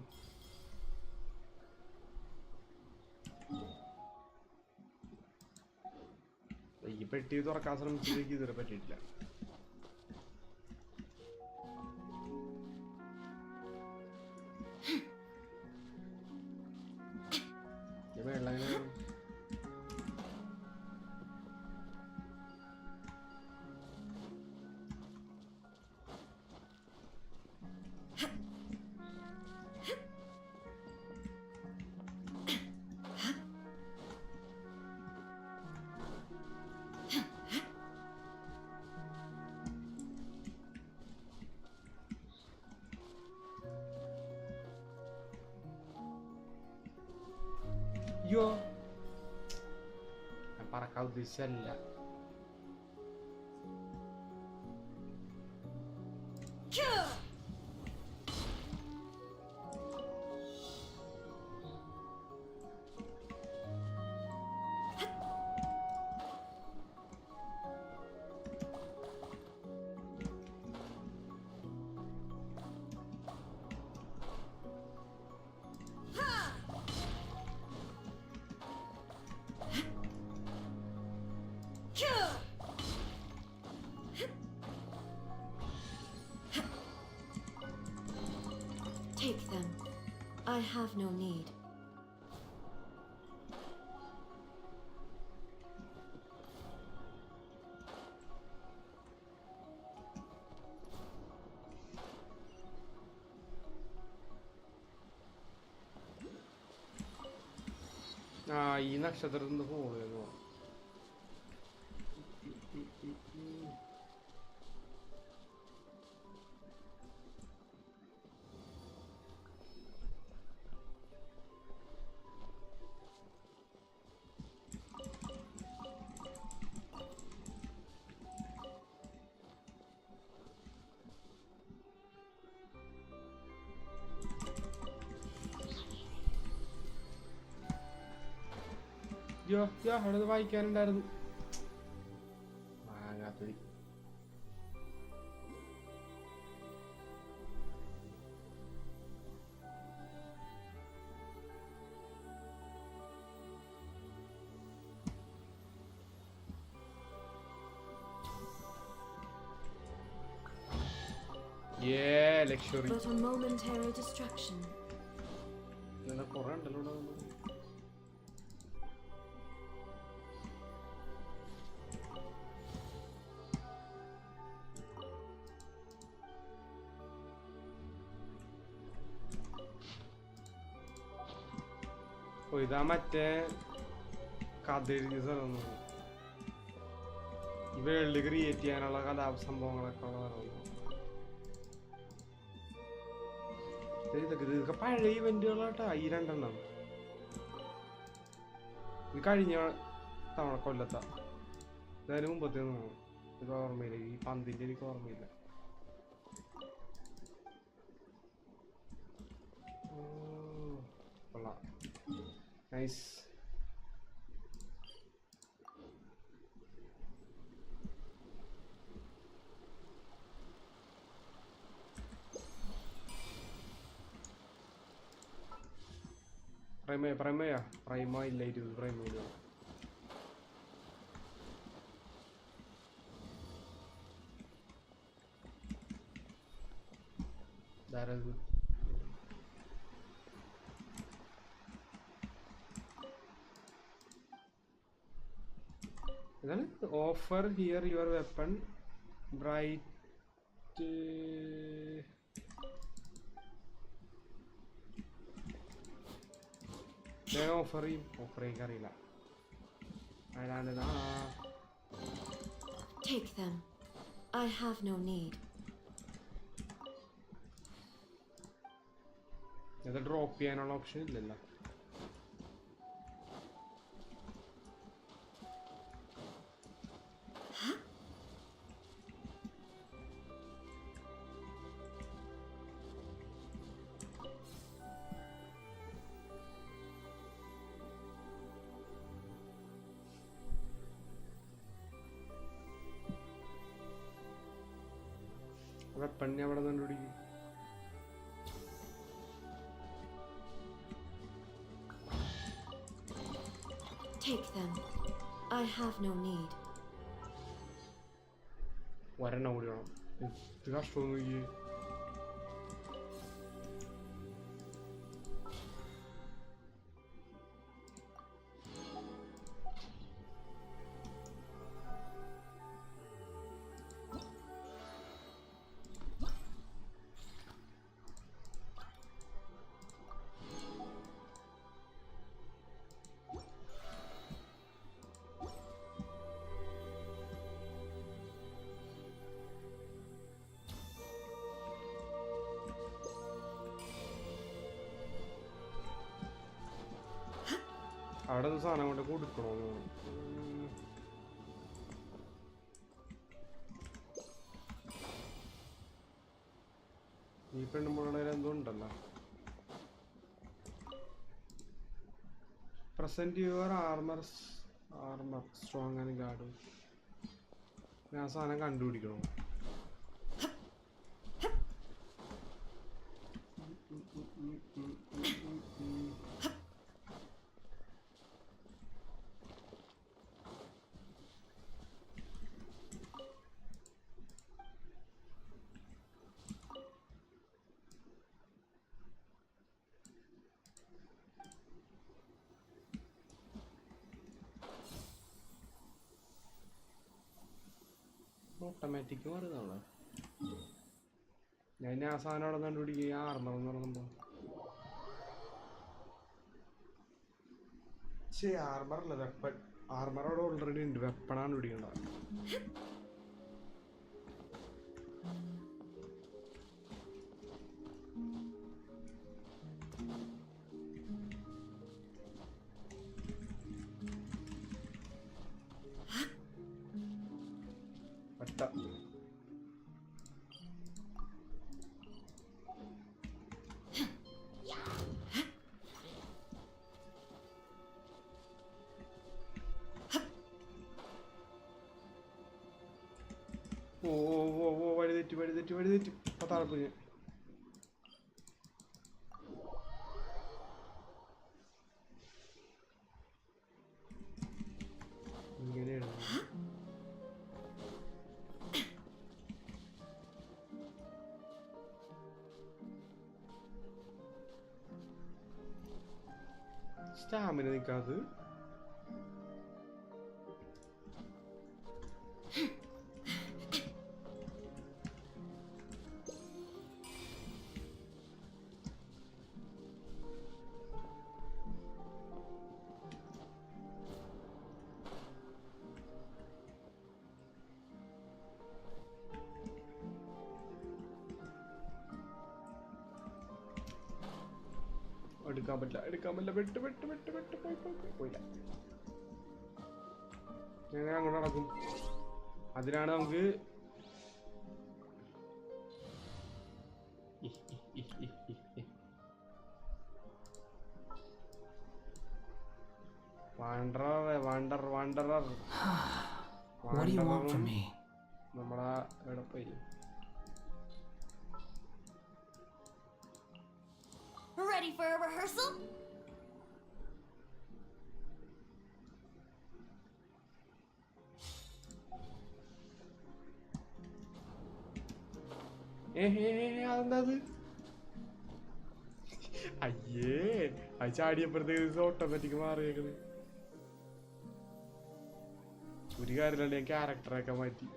ഈ പെട്ടി തുറക്കാൻ ശ്രമിച്ചതിലേക്ക് ഇതുവരെ പറ്റിയിട്ടില്ല. വെള്ളം അയ്യോ ഞാൻ പറക്കാൻ ഉദ്ദേശിച്ചല്ല. Take them. I have no need. ആ ഈ നക്ഷത്രത്തിൽ നിന്ന് പോകുന്നു. അവിടെ വായിക്കാനുണ്ടായിരുന്നു. വാങ്ങാത്തൊരു luxury But a momentary distraction. കുറെ ഉണ്ടല്ലോ. ഇതാ മറ്റേ കഥ എഴുതിയ സ്ഥലം. ഈ വേൾഡ് ക്രിയേറ്റ് ചെയ്യാനുള്ള കലാസംഭവങ്ങളൊക്കെ ഉള്ള ഇതൊക്കെ പഴയ ഇവന്റുകളാട്ടാ. ഈ 2 ഇത് കഴിഞ്ഞ തവണ കൊല്ലത്താ. ഇതായാലും മുമ്പത്തെ ഇത് ഓർമ്മയില്ല. ഈ പന്തിന്റെ എനിക്ക് ഓർമ്മയില്ല. കൊള്ളാം. നൈസ്. പ്രൈമോ ഇല്ല. 20 പ്രൈമോ ഇല്ല. ധാരാളം offer here your weapon bright then offer അറിയില്ല. Take them. I have no need. ഇത് ഡ്രോപ്പ് ചെയ്യാനുള്ള ഓപ്ഷൻ ഇല്ലല്ലോ. വെപ്പണ്ണി അവിടെ കണ്ടുപിടിക്കും. Take them. I have no need. വരണം കൂടി വേണം. ഇത് കഷ്ടമൊന്നും. അവിടെ സാധനം കൊണ്ട് കൊടുക്കണോ? ഈ പെണ്ണുമ്പോഴെ എന്തോ ഉണ്ടല്ലോ. Present your armour strong and guard. ഞാൻ സാധനം കണ്ടുപിടിക്കണോ? ഓട്ടോമാറ്റിക് പറയുന്നതാണ്. ഞാൻ ആ സാധനം അവിടെ കണ്ടുപിടിക്കുക. ആർമർ എന്ന് പറയുമ്പോൾ ആർമറല്ല വെപ്പൺ. ആർമറോട് ഓൾറെഡി ഉണ്ട്, വെപ്പണാണ് പിടിക്കേണ്ടത്. ഒറ്റ വഴി തെറ്റി പത്താളപ്പോയി. ഇങ്ങനെയാണ് സ്റ്റാമിന നിൽക്കാത്. എടുക്കാൻ പറ്റില്ല. വെട്ട് പോയില്ല. ഞാൻ അങ്ങോട്ട് നടക്കും. അതിനാണ് നമുക്ക് wanderer What do you want from me? നമ്മളാ എവിടെ പോയി? Ready for a rehearsal? അതെന്താത്? അയ്യേ, അത് ചാടിയപ്പോഴത്തേക്ക് ഓട്ടോമാറ്റിക് മാറിയേക്കണ്. ഒരു കാര്യമില്ലാണ്ട് ഞാൻ ക്യാരക്ടറൊക്കെ മാറ്റി.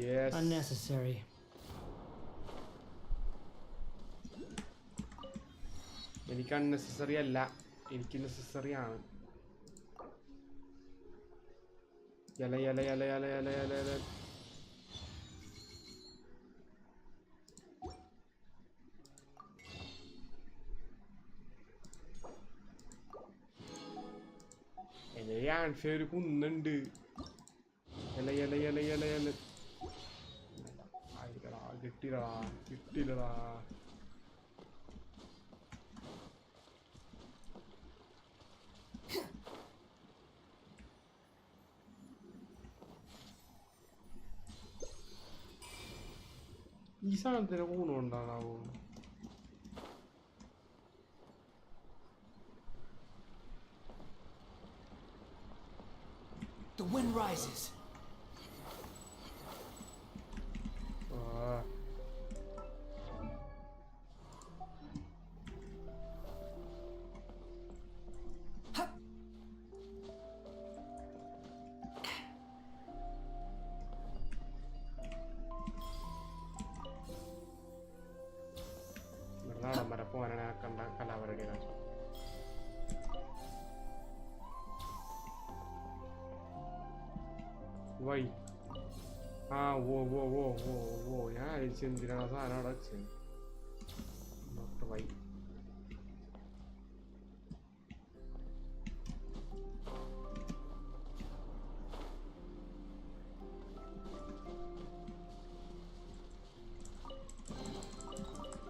Yes. Unnecessary. എനിക്ക് അൺനെസസറി അല്ല, എനിക്ക് നെസസറി ആണ്. ഇല ആൻഫേ ഒരു കുന്നുണ്ട്. ഇല കിട്ടിയില്ലടാ. ഈ സാധനത്തിന് ഊണുണ്ടാണാവോ? The wind rises. വൈ ഞാൻ അഴിച്ച് എന്തിനാണ് സാധനം അവിടെ വെച്ചത്? Why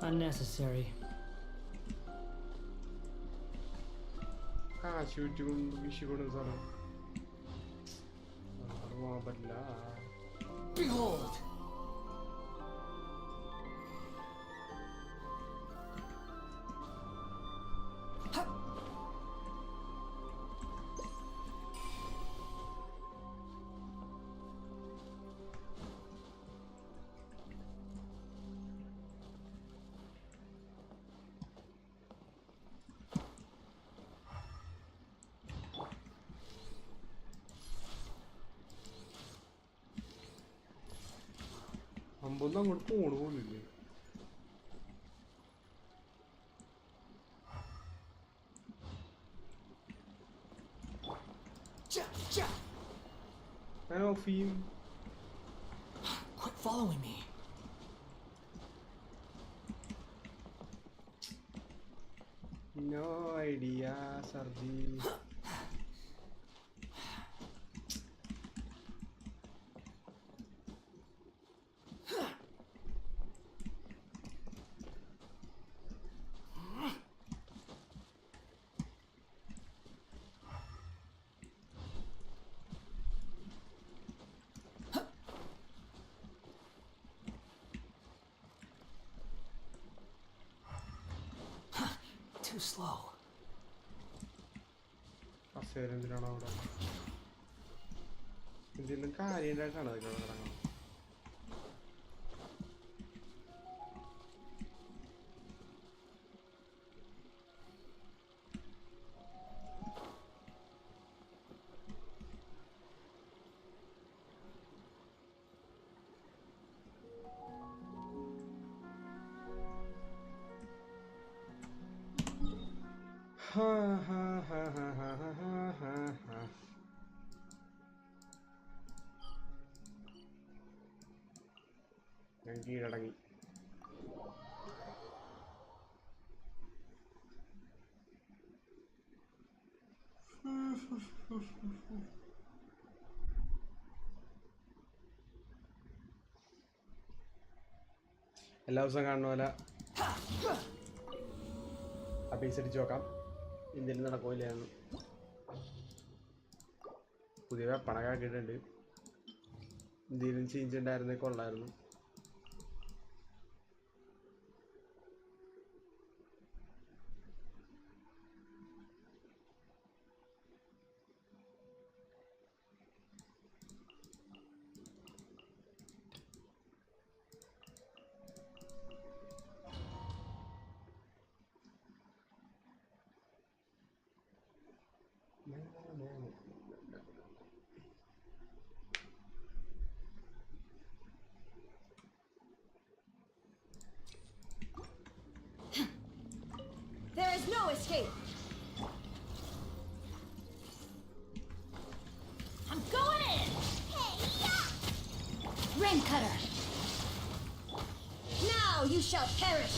Unnecessary. കാശ് വിറ്റുകൊണ്ട് വിഷുകൊണ്ട് സാധനം പോകാൻ പറ്റില്ല. Behold! സംഭവം അങ്ങോട്ട് പോണു പോലില്ലേ. ഞാൻ ഓഫ് ചെയ്യും. Quit following me. No idea, Sarji. Too slow. എന്തിനാണോ അവിടെ എന്തെങ്കിലും കാര്യമായിട്ടാണ് അത് കിടക്കണം. ഞാൻ കീഴടങ്ങി. എല്ലാ ദിവസവും കാണുന്ന പോലെ അപേക്ഷിച്ച് നോക്കാം ഇന്ത്യയിൽ നടക്കില്ലായിരുന്നു. പുതിയ വെപ്പണൊക്കെ ആക്കിയിട്ടുണ്ട്. ഇന്ത്യയിലും ചേഞ്ച് ഉണ്ടായിരുന്നേ കൊള്ളായിരുന്നു. There is no escape. I'm going in. Hey, yeah. Rain cutter. Now you shall perish.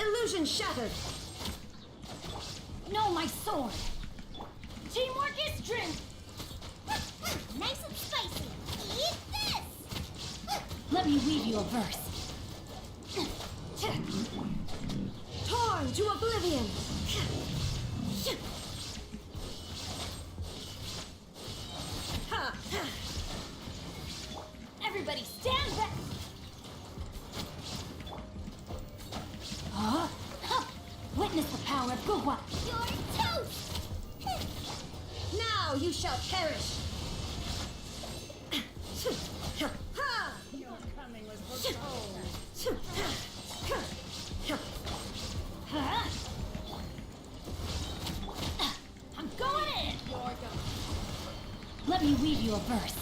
Illusion shattered. No, my sword. Teamwork is strength. Nice and spicy. Eat this. Let me weave you a verse. Torn to oblivion. Everybody stand back. Witness the power of Guhua. You're toast. Now you shall perish. Your coming was foretold. I'm going in. Let me weave you a verse.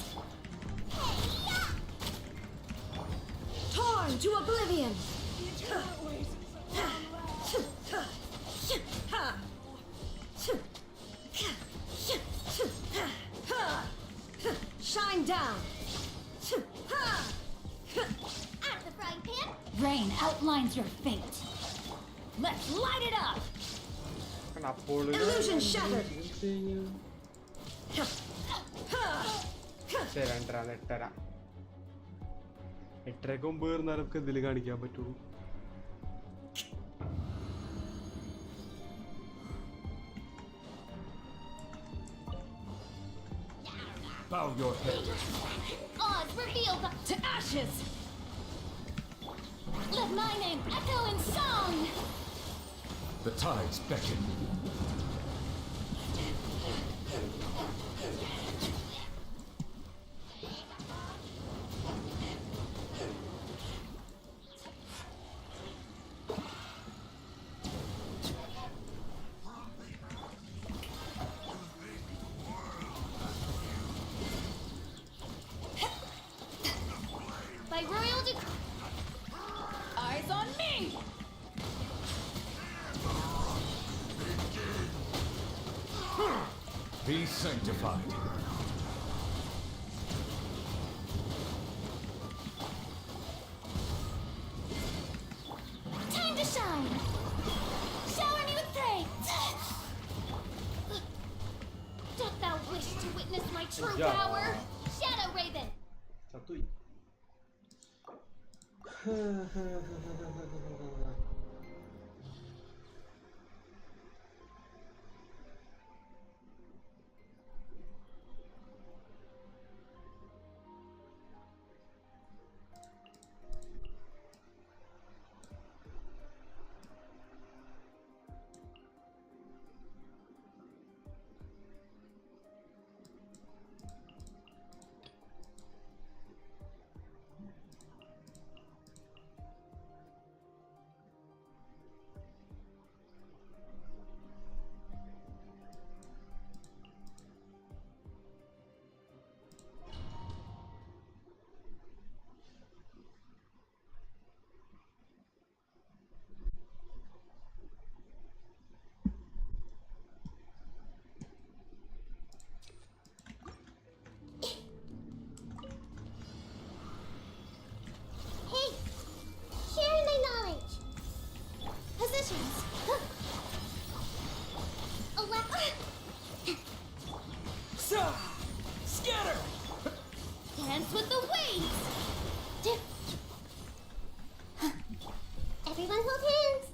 Torn to oblivion. Shine down. Out of the frying pan. Rain outlines your fate. Let's light it up. Illusion shattered. എട്ടരക്കും പേർന്നാലൊക്കെ എന്തെങ്കിലും കാണിക്കാൻ പറ്റുള്ളൂ. Bow your head. Odds revealed to ashes. Let my name echo in song. The tides beckon. Be sanctified. Time to shine! Shower me with praise! Doth thou wish to witness my true Yeah. power? Shadow Raven! Chatui. Hey! Sharing my knowledge! Positions! Scatter! Dance with the waves! Everyone hold hands!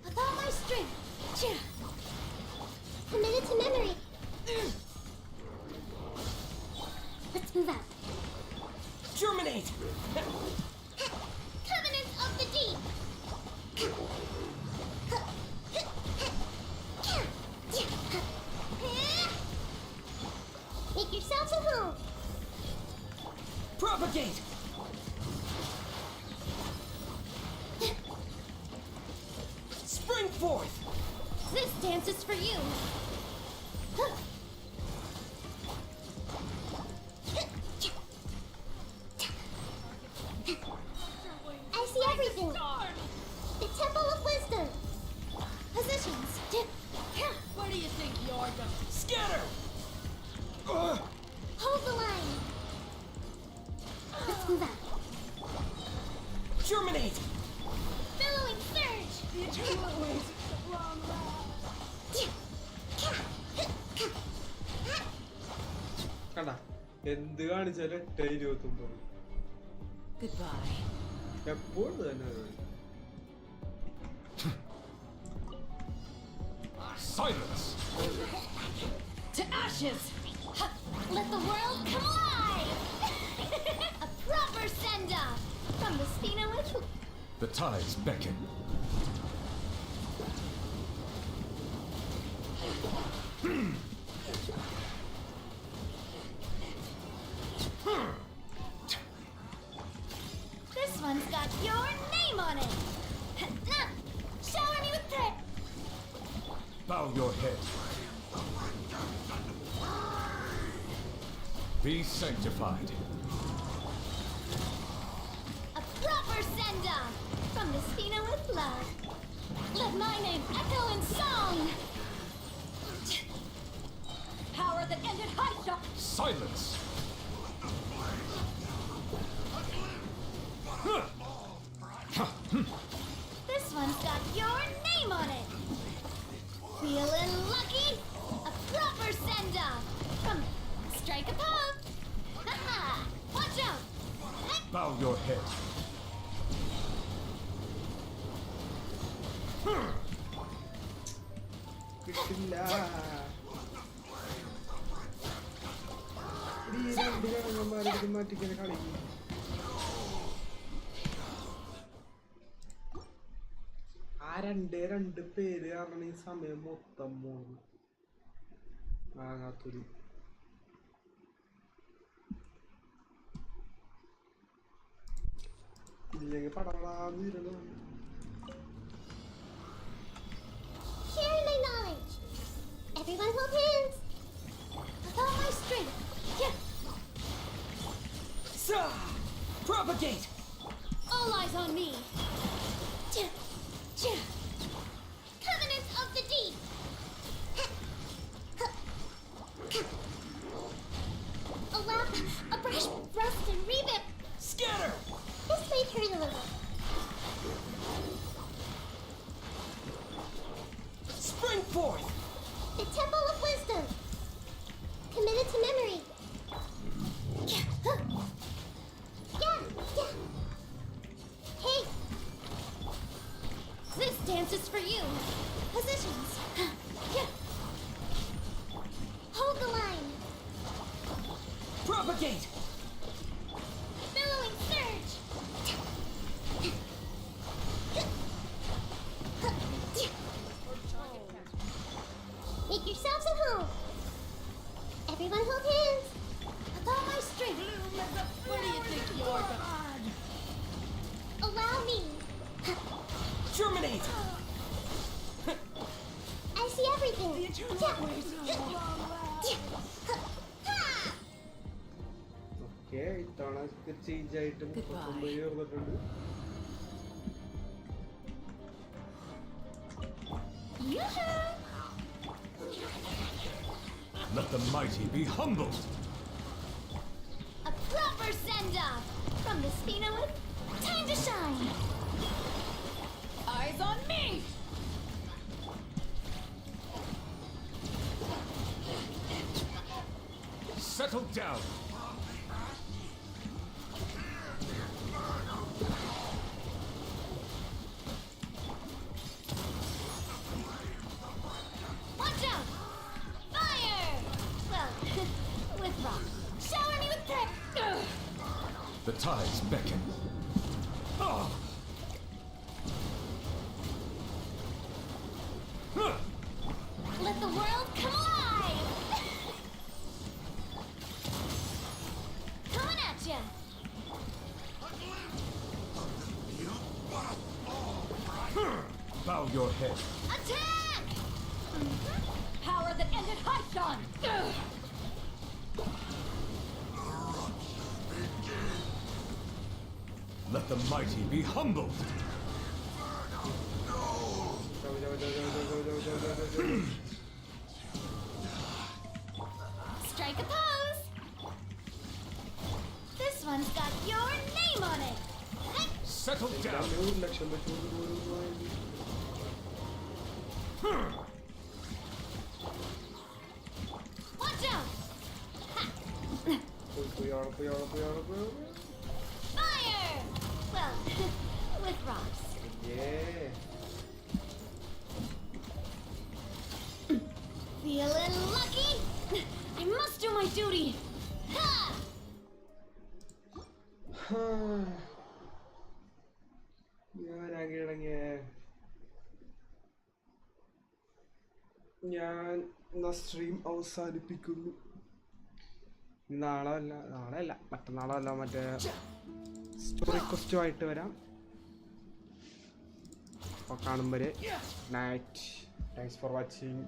With all my strength! Committed to memory! Let's move out! Germinate! Covenant of the Deep! Make yourselves at home! Propagate! Spring forth! This dance is for you! I see everything! The Temple of Wisdom! Positions! Where do you think you're going? Scatter! Hold the line! Let's move out! Germinate! Billowing surge! The eternal ways of the wrong കണ്ട എന്ത് കാണിച്ചാലും 8:29 Goodbye. എപ്പോഴും തന്നെ Silence! To ashes! Let the world come alive! A proper send-off from the Spina with... The tides beckon. This one's got your name on it! Shower me with praise! Bow your head. Be sanctified. A proper send-off from the Spina with love. Let my name echo in song! Power that ended high shot! Silence! This one's got your name on it! Feeling lucky? A proper send-off from Strike a Pop! Ha-ha! Watch out! Bow your head. കിട്ടില്ല ഈ രണ്ട് കണങ്ങന്മാരെടുത്ത് മാറ്റിങ്ങനെ കളിക്കും ആ രണ്ട് പേര് കാരണം ഈ സമയം മൊത്തം പോണു വാങ്ങാത്തൊരു ഇല്ലെങ്കിൽ പടവളാന്ന് ഇരുന്നു Sharing my knowledge! Everyone hold hands! With all my strength! Propagate! All eyes on me! Covenant of the Deep! This is for you. Positions. Hold the line. Propagate! Billowing surge. Make yourselves at home. Everyone hold hands. With all my strength. Where do you think you're going? Allow me. Germinate! I see everything. Attack. Okay ഇത്തവണ change ആയിട്ട് 39 ചേർന്നിട്ടുണ്ട്. Let the mighty be humbled. A proper send-off from the Spinoid. Time to shine. Eyes on me! Settle down. Watch out! Fire! Well, with rock. Shower me with prayer. The tides beckon. Ah! Let the world come alive! Coming at ya! Bow your head. Attack! Power that ended Haishan! Let the mighty be humbled. Strike a pose! This one's got your name on it! Settle down. Watch out! Fire! Well, with rocks. Yeah. Feeling lucky? I must do my duty! Ha! ഞാൻ stream അവസാനിപ്പിക്കുന്നു. നാളെയല്ല മറ്റന്നാളല്ല, മറ്റേ story ക്വസ്റ്റുമായിട്ട് വരാം. അപ്പോൾ കാണും വരെ night. Thanks for watching.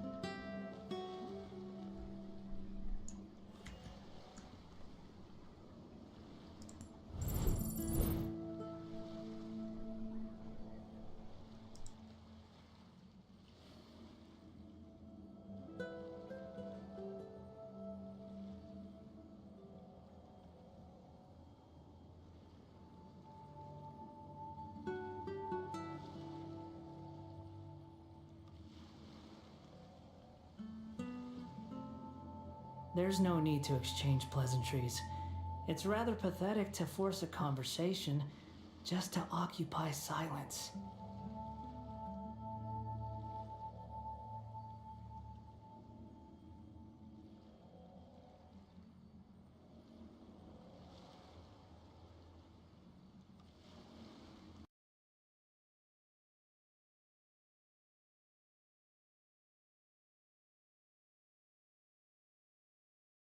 There's no need to exchange pleasantries. It's rather pathetic to force a conversation just to occupy silence.